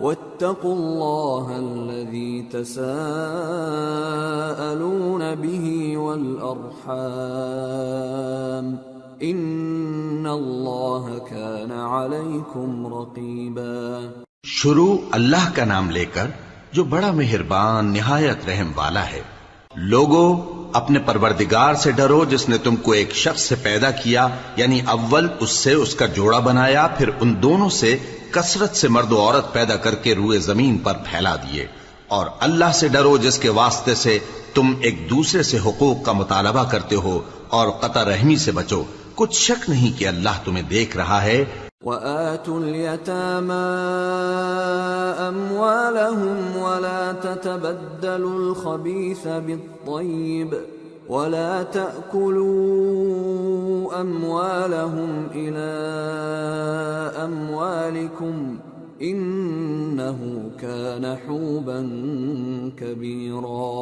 Speaker 1: واتقوا الله الذي تساءلون به والأرحام إن الله كان عليكم رقيبا۔
Speaker 2: شروع اللہ کا نام لے کر جو بڑا مہربان نہایت رحم والا ہے۔ لوگو اپنے پروردگار سے ڈرو جس نے تم کو ایک شخص سے پیدا کیا، یعنی اول اس سے اس کا جوڑا بنایا، پھر ان دونوں سے کثرت سے مرد و عورت پیدا کر کے روئے زمین پر پھیلا دیے، اور اللہ سے ڈرو جس کے واسطے سے تم ایک دوسرے سے حقوق کا مطالبہ کرتے ہو، اور قطع رحمی سے بچو، کچھ شک نہیں کہ اللہ تمہیں دیکھ رہا ہے۔
Speaker 1: وَآتُوا الْيَتَامَى أَمْوَالَهُمْ وَلَا تَتَبَدَّلُوا الْخَبِيثَ بِالطَّيِّبِ وَلَا تَأْكُلُوا أَمْوَالَهُمْ إِلَى أَمْوَالِكُمْ إِنَّهُ كَانَ حُوبًا كَبِيرًا۔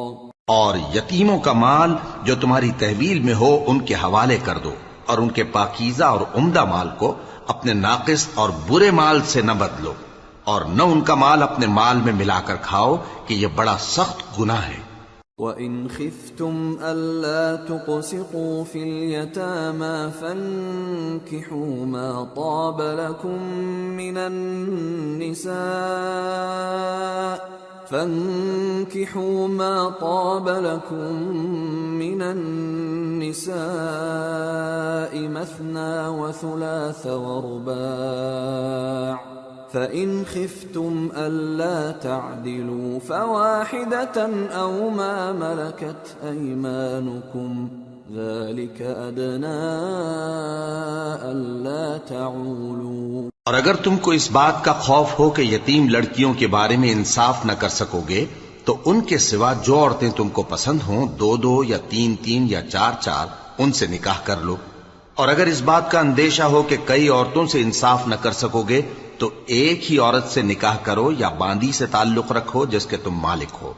Speaker 2: اور یتیموں کا مال جو تمہاری تحویل میں ہو ان کے حوالے کر دو، اور ان کے پاکیزہ اور عمدہ مال کو اپنے ناقص اور برے مال سے نہ بدلو، اور نہ ان کا مال اپنے مال میں ملا کر کھاؤ کہ یہ بڑا سخت گناہ ہے۔
Speaker 1: وَإِنْ خِفْتُمْ أَلَّا تُقْسِطُوا فِي الْيَتَامَى فَانكِحُوا مَا طَابَ لَكُم مِّنَ النِّسَاءِ مَثْنَى وَثُلَاثَ وَرُبَاعَ فَإِنْ خِفْتُمْ أَلَّا تَعْدِلُوا فَوَاحِدَةً أَوْ مَا مَلَكَتْ أَيْمَانُكُمْ ذَلِكَ أَدْنَىٰ أَلَّا تَعُولُوا۔
Speaker 2: اور اگر تم کو اس بات کا خوف ہو کہ یتیم لڑکیوں کے بارے میں انصاف نہ کر سکو گے تو ان کے سوا جو عورتیں تم کو پسند ہوں، 2 یا 3 یا 4 ان سے نکاح کر لو۔ اور اگر اس بات کا اندیشہ ہو کہ کئی عورتوں سے انصاف نہ کر سکو گے تو ایک ہی عورت سے نکاح کرو یا باندی سے تعلق رکھو جس کے تم مالک ہو،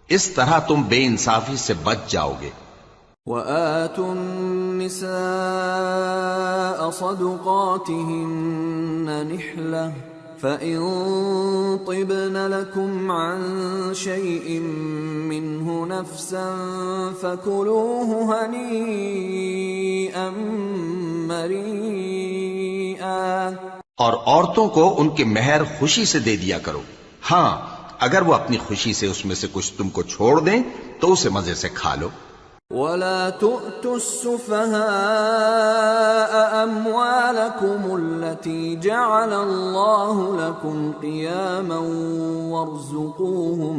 Speaker 2: اس طرح تم بے انصافی سے بچ جاؤ گے۔
Speaker 1: وَآتُوا النِّسَاءَ صَدُقَاتِهِنَّ نِحْلَةً فَإِن طِبْنَ لَكُمْ عَن شَيْءٍ مِّنْهُ نَفْسًا فَكُلُوهُ هَنِيئًا مَّرِيئًا۔
Speaker 2: اور عورتوں کو ان کے مہر خوشی سے دے دیا کرو، ہاں اگر وہ اپنی خوشی سے اس میں سے کچھ تم کو چھوڑ دیں تو اسے مزے سے کھا لو۔
Speaker 1: وَلَا تُؤْتُوا السُّفَهَاءَ أَمْوَالَكُمُ الَّتِي جَعَلَ اللَّهُ لَكُمْ قِيَامًا وَارْزُقُوهُمْ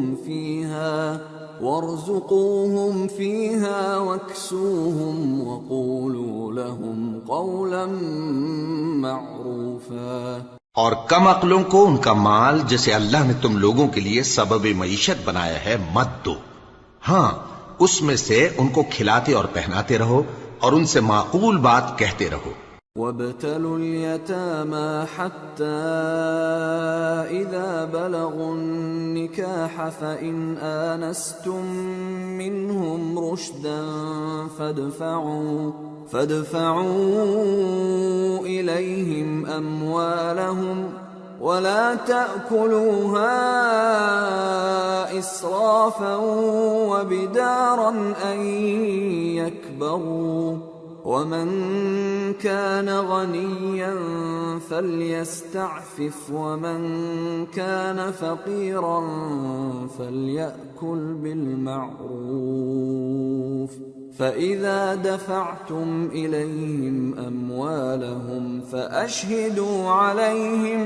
Speaker 1: فِيهَا وَاكْسُوهُمْ وَقُولُوا لَهُمْ قَوْلًا مَّعْرُوفًا۔
Speaker 2: اور کم عقلوں کو ان کا مال جسے اللہ نے تم لوگوں کے لیے سبب معیشت بنایا ہے مت دو، ہاں اس میں سے ان کو کھلاتے اور پہناتے رہو اور ان سے معقول بات کہتے رہو۔
Speaker 1: وَابْتَلُوا الْيَتَامَى حَتَّى إِذَا بَلَغُوا النِّكَاحَ فَإِنْ آنَسْتُم مِّنْهُمْ رُشْدًا فَادْفَعُوا إِلَيْهِمْ أَمْوَالَهُمْ وَلَا تَأْكُلُوهَا إِسْرَافًا وَبِدَارًا أَن يَكْبَرُوا وَمَن كَانَ غَنِيًّا فَلْيَسْتَعْفِفْ وَمَن كَانَ فَقِيرًا فَلْيَأْكُلْ بِالْمَعْرُوفِ فَإِذَا دَفَعْتُمْ إِلَيْهِمْ أَمْوَالَهُمْ فَأَشْهِدُوا عَلَيْهِمْ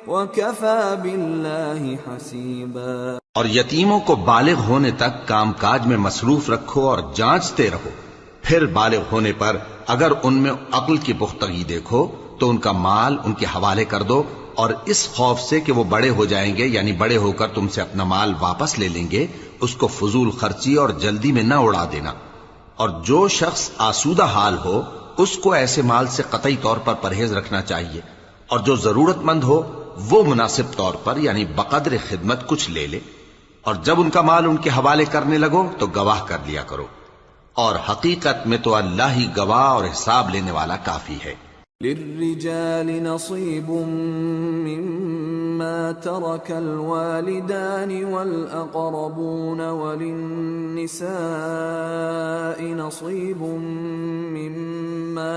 Speaker 1: وَكَفَى بِاللَّهِ حَسِيبًا۔
Speaker 2: اور یتیموں کو بالغ ہونے تک کام کاج میں مصروف رکھو اور جانچتے رہو، پھر بالغ ہونے پر اگر ان میں عقل کی پختگی دیکھو تو ان کا مال ان کے حوالے کر دو اور اس خوف سے کہ وہ بڑے ہو جائیں گے، یعنی بڑے ہو کر تم سے اپنا مال واپس لے لیں گے، اس کو فضول خرچی اور جلدی میں نہ اڑا دینا۔ اور جو شخص آسودہ حال ہو اس کو ایسے مال سے قطعی طور پر پرہیز رکھنا چاہیے، اور جو ضرورت مند ہو وہ مناسب طور پر یعنی بقدر خدمت کچھ لے لے، اور جب ان کا مال ان کے حوالے کرنے لگو تو گواہ کر لیا کرو، اور حقیقت میں تو اللہ ہی گواہ اور حساب لینے والا کافی ہے۔
Speaker 1: للرجال نصيب مما ترك الوالدان والأقربون وللنساء نصيب مما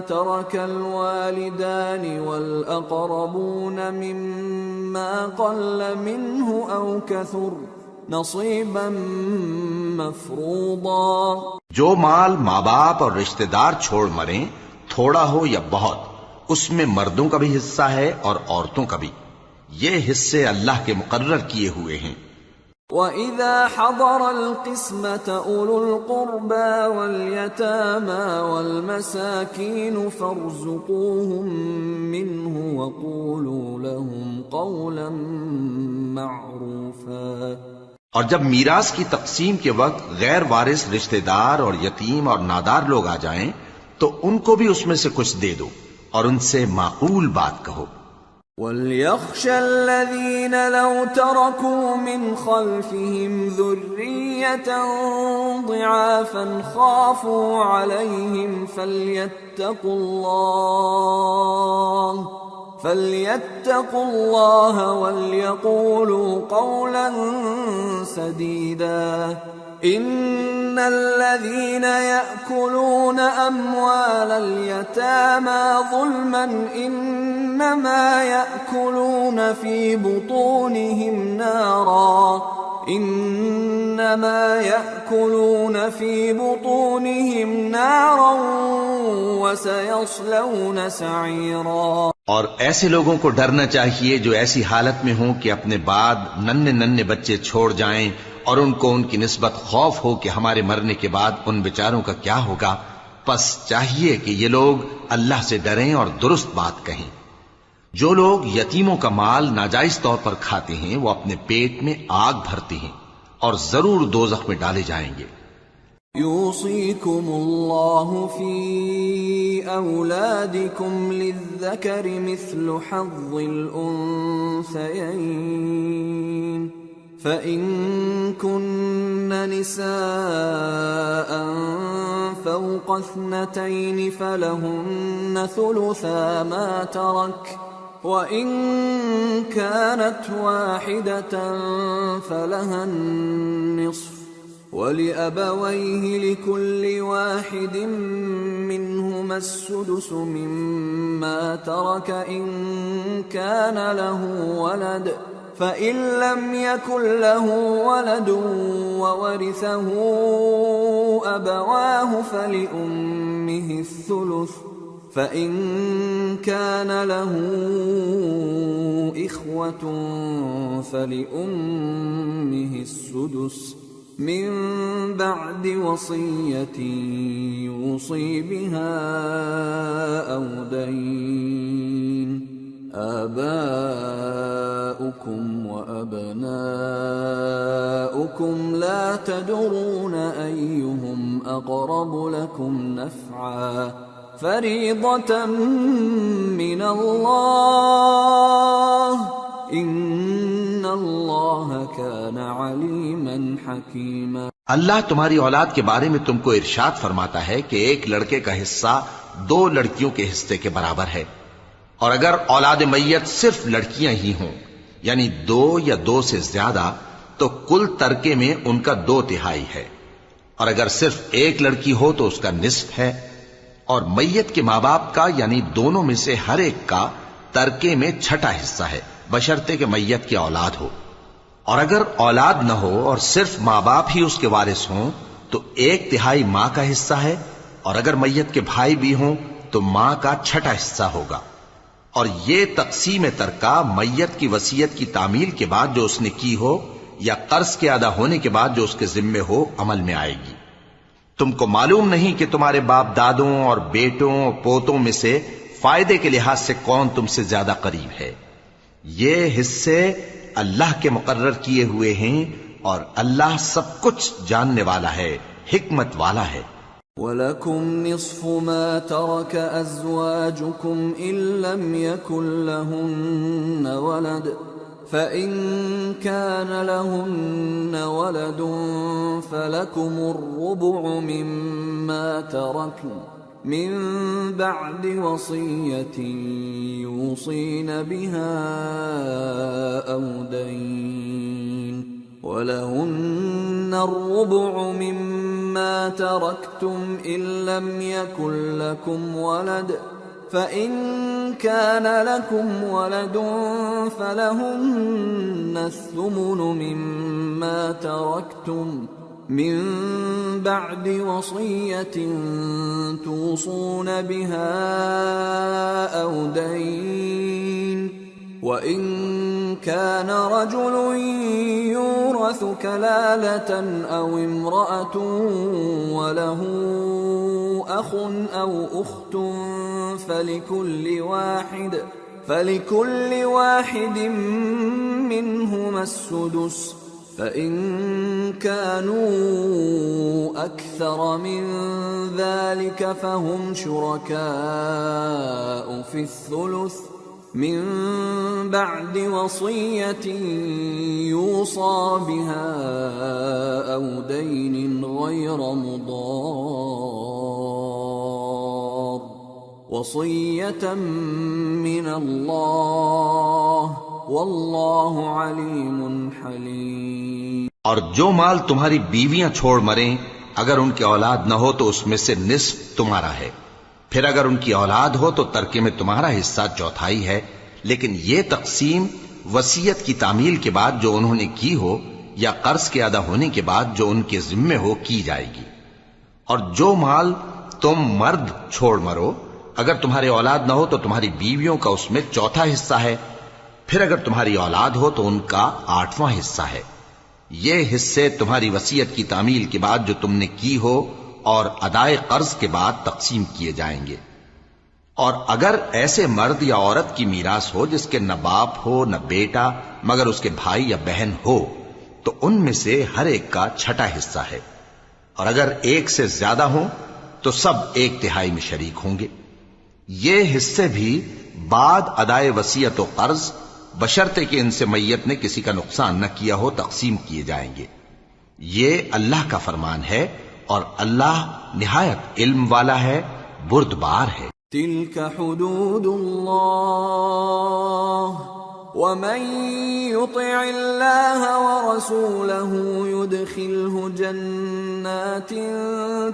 Speaker 1: ترك الوالدان والأقربون مما قل منه أو كثر نصيبا مفروضا۔
Speaker 2: جو مال ماں باپ اور رشتہ دار چھوڑ مریں، تھوڑا ہو یا بہت، اس میں مردوں کا بھی حصہ ہے اور عورتوں کا بھی، یہ حصے اللہ کے مقرر کیے ہوئے ہیں۔
Speaker 1: وَإِذَا حَضَرَ الْقِسْمَةَ أُولُو الْقُرْبَى وَالْيَتَامَى وَالْمَسَاكِينُ فَارْزُقُوهُم مِّنْهُ وَقُولُوا لَهُمْ قَوْلًا مَّعْرُوفًا۔
Speaker 2: اور جب میراث کی تقسیم کے وقت غیر وارث رشتہ دار اور یتیم اور نادار لوگ آ جائیں تو ان کو بھی اس میں سے کچھ دے دو اور ان سے معقول بات کہو۔
Speaker 1: وَلْيَخْشَ الَّذِينَ لَوْ تَرَكُوا مِنْ خَلْفِهِمْ ذُرِّيَّةً ضِعَافًا خَافُوا عَلَيْهِمْ فَلْيَتَّقُوا اللَّهَ وَلْيَقُولُوا قَوْلًا سَدِيدًا۔ إِنَّ الَّذِينَ يَأْكُلُونَ أَمْوَالَ الْيَتَامَى ظُلْمًا إِنَّمَا يَأْكُلُونَ فِي بُطُونِهِمْ نَارًا وَسَيَصْلَوْنَ سَعِيرًا۔
Speaker 2: اور ایسے لوگوں کو ڈرنا چاہیے جو ایسی حالت میں ہوں کہ اپنے بعد ننھے بچے چھوڑ جائیں اور ان کو ان کی نسبت خوف ہو کہ ہمارے مرنے کے بعد ان بیچاروں کا کیا ہوگا، پس چاہیے کہ یہ لوگ اللہ سے ڈریں اور درست بات کہیں۔ جو لوگ یتیموں کا مال ناجائز طور پر کھاتے ہیں وہ اپنے پیٹ میں آگ بھرتے ہیں اور ضرور دوزخ میں ڈالے جائیں گے۔
Speaker 1: يوصيكم الله في أولادكم للذكر مثل حظ الأنثيين، فإن كن نساء فوق 2 فلهن ثلثا ما ترك، وإن كانت واحدة فلها النصف، وَلِأَبَوَيْهِ لِكُلِّ وَاحِدٍ مِّنْهُمَا السُّدُسُ مِمَّا تَرَكَ إِن كَانَ لَهُ وَلَدٌ، فَإِن لَّمْ يَكُن لَّهُ وَلَدٌ وَوَرِثَهُ أَبَوَاهُ فَلِأُمِّهِ الثُّلُثُ، فَإِن كَانَ لَهُ إِخْوَةٌ فَلِأُمِّهِ السُّدُسُ من بعد وصية يوصي بها أو دين۔ آباؤكم وأبناؤكم لا تدرون أيهم أقرب لكم نفعا، فريضة من الله، ان اللہ کان علیما حکیما۔
Speaker 2: اللہ تمہاری اولاد کے بارے میں تم کو ارشاد فرماتا ہے کہ ایک لڑکے کا حصہ 2 لڑکیوں کے حصے کے برابر ہے، اور اگر اولاد میت صرف لڑکیاں ہی ہوں یعنی 2 یا 2 سے زیادہ تو کل ترکے میں ان کا 2/3 ہے، اور اگر صرف ایک لڑکی ہو تو اس کا نصف ہے، اور میت کے ماں باپ کا یعنی دونوں میں سے ہر ایک کا ترکے میں 6واں حصہ ہے، بشرطے کہ میت کی اولاد ہو، اور اگر اولاد نہ ہو اور صرف ماں باپ ہی اس کے وارث ہوں تو 1/3 ماں کا حصہ ہے، اور اگر میت کے بھائی بھی ہوں تو ماں کا 6واں حصہ ہوگا۔ اور یہ تقسیم ترکہ میت کی وصیت کی تعمیل کے بعد جو اس نے کی ہو یا قرض کے ادا ہونے کے بعد جو اس کے ذمے ہو عمل میں آئے گی۔ تم کو معلوم نہیں کہ تمہارے باپ دادوں اور بیٹوں اور پوتوں میں سے فائدے کے لحاظ سے کون تم سے زیادہ قریب ہے؟ یہ حصے اللہ کے مقرر کیے ہوئے ہیں اور اللہ سب کچھ جاننے والا ہے، حکمت والا ہے۔
Speaker 1: وَلَكُمْ نِصْفُ مَا تَرَكَ أَزْوَاجُكُمْ إِن لَّمْ يَكُن لَّهُنَّ وَلَدٌ فَإِن كَانَ لَهُنَّ وَلَدٌ فَلَكُمُ الرُّبُعُ مِمَّا تَرَكْنَ مِن بَعْدِ وَصِيَّةٍ يُوصِينَ بِهَا أَوْ دَيْنٍ وَلَهُنَّ الرُّبُعُ مِمَّا تَرَكْتُمْ إِن لَّمْ يَكُن لَّكُمْ وَلَدٌ فَإِن كَانَ لَكُمْ وَلَدٌ فَلَهُنَّ الثُّمُنُ مِمَّا تَرَكْتُمْ مِن بَعْدِ وَصِيَّةٍ تُوصُونَ بِهَا أَوْ دَيْنٍ وَإِن كَانَ رَجُلٌ يُورَثُ كَلَالَةً أَوْ امْرَأَةٌ وَلَهُ أَخٌ أَوْ أُخْتٌ فَلِكُلِّ واحد منهما السُّدُسُ فَإِن كَانُوا أَكْثَرَ مِن ذَلِكَ فَهُمْ شُرَكَاءُ فِي الثُّلُثِ من بعد وصية يوصى بها أو دين غير مضار وصية من الله والله عليم حليم۔
Speaker 2: اور جو مال تمہاری بیویاں چھوڑ مریں اگر ان کی اولاد نہ ہو تو اس میں سے نصف تمہارا ہے، پھر اگر ان کی اولاد ہو تو ترکے میں تمہارا حصہ چوتھائی ہے، لیکن یہ تقسیم وصیت کی تعمیل کے بعد جو انہوں نے کی ہو یا قرض کے ادا ہونے کے بعد جو ان کے ذمے ہو کی جائے گی۔ اور جو مال تم مرد چھوڑ مرو اگر تمہاری اولاد نہ ہو تو تمہاری بیویوں کا اس میں چوتھا حصہ ہے، پھر اگر تمہاری اولاد ہو تو ان کا 8واں حصہ ہے۔ یہ حصے تمہاری وصیت کی تعمیل کے بعد جو تم نے کی ہو اور ادائے قرض کے بعد تقسیم کیے جائیں گے۔ اور اگر ایسے مرد یا عورت کی میراث ہو جس کے نہ باپ ہو نہ بیٹا مگر اس کے بھائی یا بہن ہو تو ان میں سے ہر ایک کا چھٹا حصہ ہے، اور اگر ایک سے زیادہ ہوں تو سب 1/3 میں شریک ہوں گے۔ یہ حصے بھی بعد ادائے وصیت و قرض بشرطے کہ ان سے میت نے کسی کا نقصان نہ کیا ہو تقسیم کیے جائیں گے۔ یہ اللہ کا فرمان ہے اور اللہ نہایت علم والا ہے، بردبار ہے۔
Speaker 1: تلك حدود الله ومن يطع الله ورسوله يدخله جنات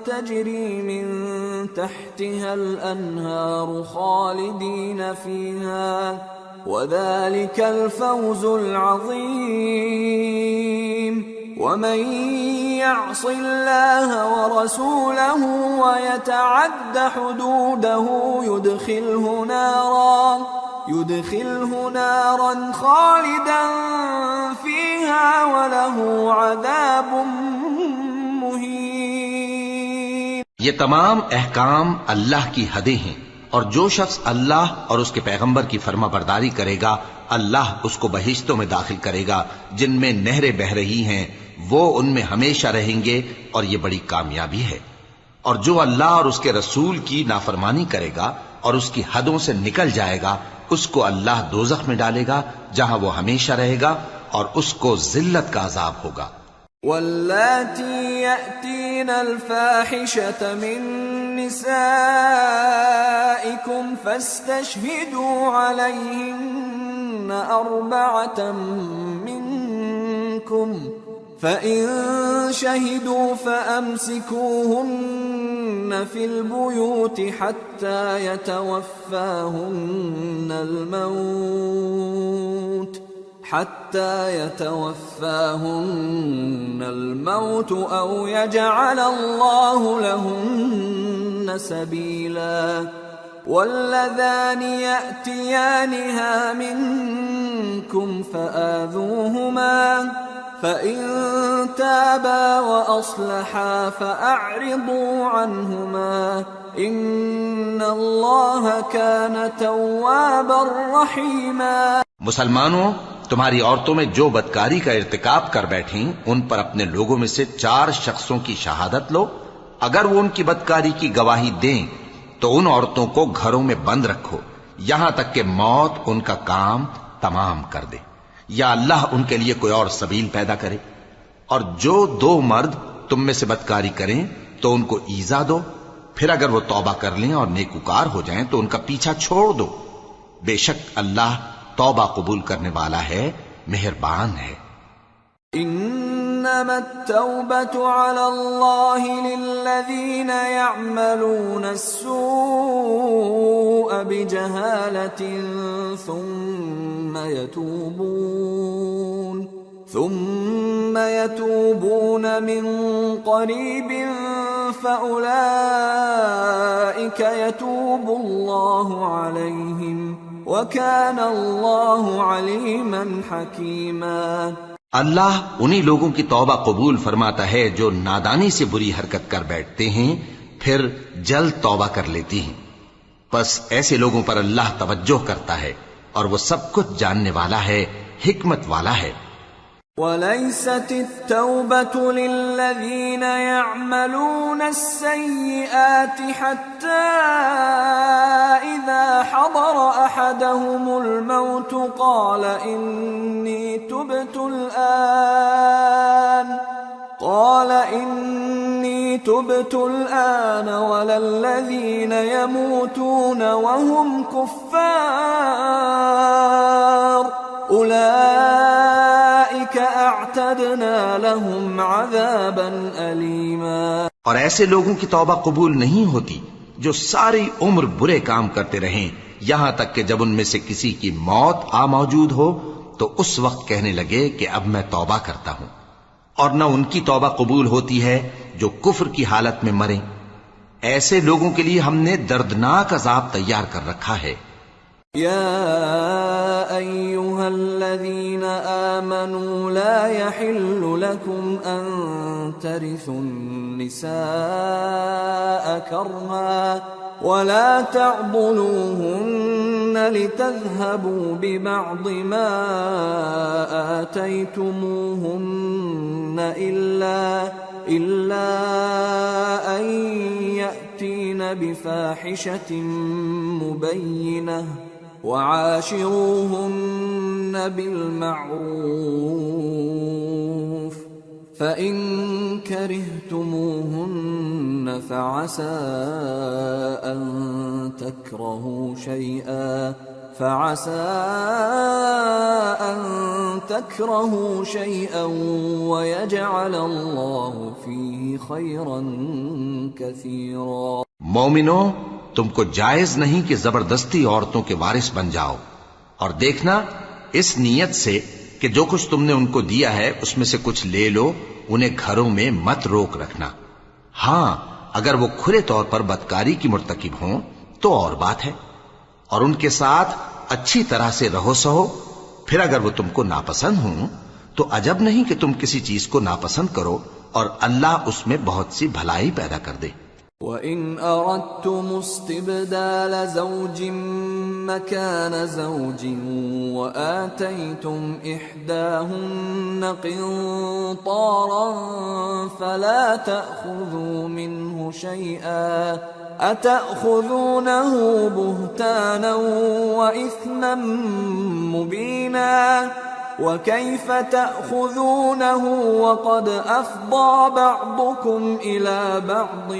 Speaker 1: تجري من تحتها الأنهار خالدين فيها وذلك الفوز العظيم ومن يعص الله ورسوله ويتعد حدوده يدخله نارا خالدا فيها وله عذاب مهين۔
Speaker 2: یہ تمام احکام اللہ کی حدیں ہیں، اور جو شخص اللہ اور اس کے پیغمبر کی فرما برداری کرے گا اللہ اس کو بہشتوں میں داخل کرے گا جن میں نہریں بہہ رہی ہیں، وہ ان میں ہمیشہ رہیں گے، اور یہ بڑی کامیابی ہے۔ اور جو اللہ اور اس کے رسول کی نافرمانی کرے گا اور اس کی حدوں سے نکل جائے گا اس کو اللہ دوزخ میں ڈالے گا جہاں وہ ہمیشہ رہے گا، اور اس کو ذلت کا عذاب ہوگا۔
Speaker 1: واللاتی یأتین الفاحشة من نسائکم فاستشہدوا علیہن 4 منکم فَإِن شَهِدُوا فَأَمْسِكُوهُنَّ فِي الْبُيُوتِ حَتَّى يَتَوَفَّاهُنَّ الْمَوْتُ أَوْ يَجْعَلَ اللَّهُ لَهُنَّ سَبِيلًا وَاللَّذَانِ يَأْتِيَانِهَا مِنكُمْ فَآذُوهُمَا فإن تابا وأصلحا فأعرضوا عنهما إن الله كان توابا رحيما۔
Speaker 2: مسلمانوں، تمہاری عورتوں میں جو بدکاری کا ارتکاب کر بیٹھیں ان پر اپنے لوگوں میں سے 4 شخصوں کی شہادت لو۔ اگر وہ ان کی بدکاری کی گواہی دیں تو ان عورتوں کو گھروں میں بند رکھو یہاں تک کہ موت ان کا کام تمام کر دے یا اللہ ان کے لیے کوئی اور سبیل پیدا کرے۔ اور جو 2 مرد تم میں سے بدکاری کریں تو ان کو ایذا دو، پھر اگر وہ توبہ کر لیں اور نیکوکار ہو جائیں تو ان کا پیچھا چھوڑ دو، بے شک اللہ توبہ قبول کرنے والا ہے، مہربان ہے۔
Speaker 1: انما التوبة على الله للذين يعملون السوء بجهالة ثم يتوبون من قريب فأولئك يتوب الله عليهم وَكَانَ اللَّهُ عَلِيمًا حَكِيمًا۔
Speaker 2: اللہ انہی لوگوں کی توبہ قبول فرماتا ہے جو نادانی سے بری حرکت کر بیٹھتے ہیں پھر جلد توبہ کر لیتی ہیں، پس ایسے لوگوں پر اللہ توجہ کرتا ہے اور وہ سب کچھ جاننے والا ہے، حکمت والا ہے۔
Speaker 1: وَلَيْسَتِ التَّوْبَةُ لِلَّذِينَ يَعْمَلُونَ السَّيِّئَاتِ حَتَّى إِذَا حَضَرَ أَحَدَهُمُ الْمَوْتُ قَالَ إِنِّي تُبْتُ الْآنَ وَلَا الَّذِينَ يَمُوتُونَ وَهُمْ كُفَّارٌ أُولَئِكَ أَعْتَدْنَا لَهُمْ عَذَابًا أَلِيمًا۔
Speaker 2: اور ایسے لوگوں کی توبہ قبول نہیں ہوتی جو ساری عمر برے کام کرتے رہیں یہاں تک کہ جب ان میں سے کسی کی موت آ موجود ہو تو اس وقت کہنے لگے کہ اب میں توبہ کرتا ہوں، اور نہ ان کی توبہ قبول ہوتی ہے جو کفر کی حالت میں مریں۔ ایسے لوگوں کے لیے ہم نے دردناک عذاب تیار کر رکھا ہے۔
Speaker 1: يا أيها الذين آمنوا لا يحل لكم أن ترثوا النساء كرها ولا تعضلوهن لتذهبوا ببعض ما آتيتموهن إلا أن يأتين بفاحشة مبينة وعاشروهن بالمعروف فإن كرهتموهن فعسى أن تكرهوا شيئا ويجعل الله فيه خيرا كثيرا۔
Speaker 2: مومنو، تم کو جائز نہیں کہ زبردستی عورتوں کے وارث بن جاؤ، اور دیکھنا اس نیت سے کہ جو کچھ تم نے ان کو دیا ہے اس میں سے کچھ لے لو، انہیں گھروں میں مت روک رکھنا۔ ہاں، اگر وہ کھلے طور پر بدکاری کی مرتکب ہوں تو اور بات ہے، اور ان کے ساتھ اچھی طرح سے رہو سہو۔ پھر اگر وہ تم کو ناپسند ہوں تو عجب نہیں کہ تم کسی چیز کو ناپسند کرو، اور اللہ اس میں بہت سی بھلائی پیدا کر دے۔
Speaker 1: وَإِنْ أَرَدْتُمُ اسْتِبْدَالَ زَوْجٍ مَّكَانَ زَوْجٍ وَآتَيْتُمْ إِحْدَاهُنَّ قِنطَارًا فَلَا تَأْخُذُوا مِنْهُ شَيْئًا أَتَأْخُذُونَهُ بُهْتَانًا وَإِثْمًا مُّبِينًا وَكَيْفَ تَأْخُذُونَهُ وَقَدْ أَفْضَىٰ بَعْضُكُمْ إِلَىٰ بَعْضٍ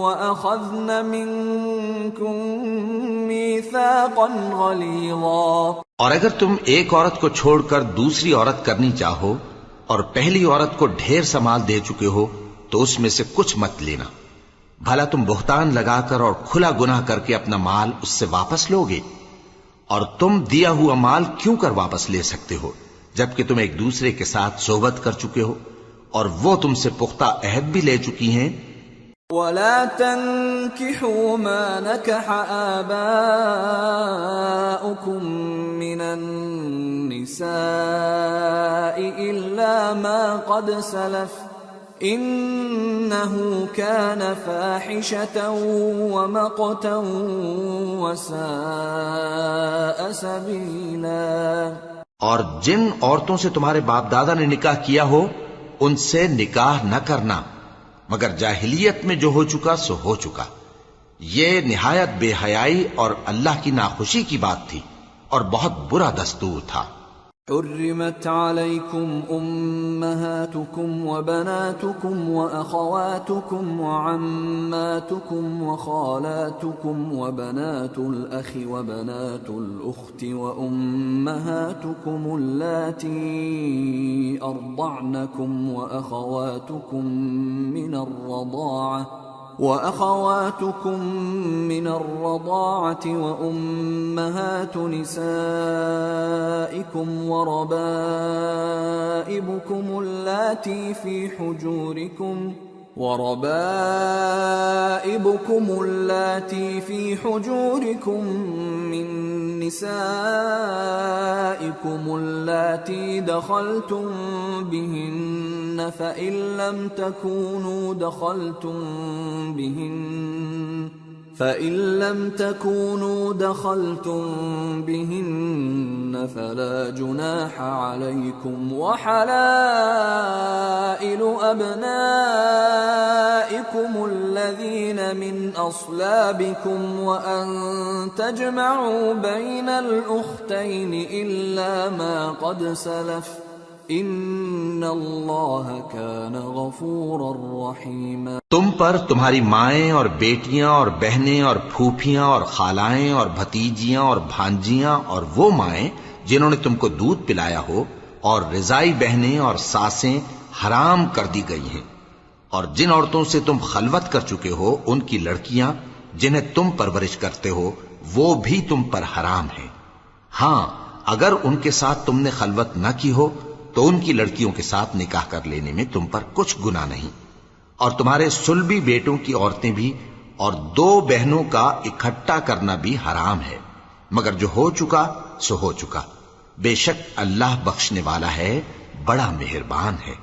Speaker 1: وَأَخَذْنَ مِنكُم مِّيثَاقًا غَلِيظًا۔
Speaker 2: اور اگر تم ایک عورت کو چھوڑ کر دوسری عورت کرنی چاہو اور پہلی عورت کو ڈھیر سا مال دے چکے ہو تو اس میں سے کچھ مت لینا، بھلا تم بہتان لگا کر اور کھلا گناہ کر کے اپنا مال اس سے واپس لوگے؟ اور تم دیا ہوا مال کیوں کر واپس لے سکتے ہو جبکہ تم ایک دوسرے کے ساتھ صحبت کر چکے ہو اور وہ تم سے پختہ عہد بھی لے چکی ہیں؟
Speaker 1: وَلَا تَنكِحُوا مَا نَكَحَ آبَاؤُكُم من النساء إلا ما قد سلف إنه كان فاحشة ومقتا وساء سبيلا۔
Speaker 2: اور جن عورتوں سے تمہارے باپ دادا نے نکاح کیا ہو ان سے نکاح نہ کرنا مگر جاہلیت میں جو ہو چکا سو ہو چکا، یہ نہایت بے حیائی اور اللہ کی ناخوشی کی بات تھی اور بہت برا دستور تھا۔
Speaker 1: حرمت عليكم أمهاتكم وبناتكم وأخواتكم وعماتكم وخالاتكم وبنات الأخ وبنات الأخت وأمهاتكم اللاتي أرضعنكم وأخواتكم من الرضاعة وأمهات نسائكم وربائبكم اللاتي في حجوركم من نسائكم اللاتي دخلتم بهن فإن لم تكونوا دخلتم بهن فلا جناح عليكم وحلائل أبنائكم الذين من أصلابكم وأن تجمعوا بين الأختين إلا ما قد سلف ان اللہ کان غفورا رحیما۔
Speaker 2: تم پر تمہاری مائیں اور بیٹیاں اور بہنیں اور پھوپھیاں اور خالائیں اور بھتیجیاں اور بھانجیاں اور وہ مائیں جنہوں نے تم کو دودھ پلایا ہو اور رضائی بہنیں اور ساسیں حرام کر دی گئی ہیں، اور جن عورتوں سے تم خلوت کر چکے ہو ان کی لڑکیاں جنہیں تم پرورش کرتے ہو وہ بھی تم پر حرام ہیں۔ ہاں اگر ان کے ساتھ تم نے خلوت نہ کی ہو تو ان کی لڑکیوں کے ساتھ نکاح کر لینے میں تم پر کچھ گناہ نہیں، اور تمہارے صلبی بیٹوں کی عورتیں بھی اور دو بہنوں کا اکٹھا کرنا بھی حرام ہے، مگر جو ہو چکا سو ہو چکا، بے شک اللہ بخشنے والا ہے، بڑا مہربان ہے۔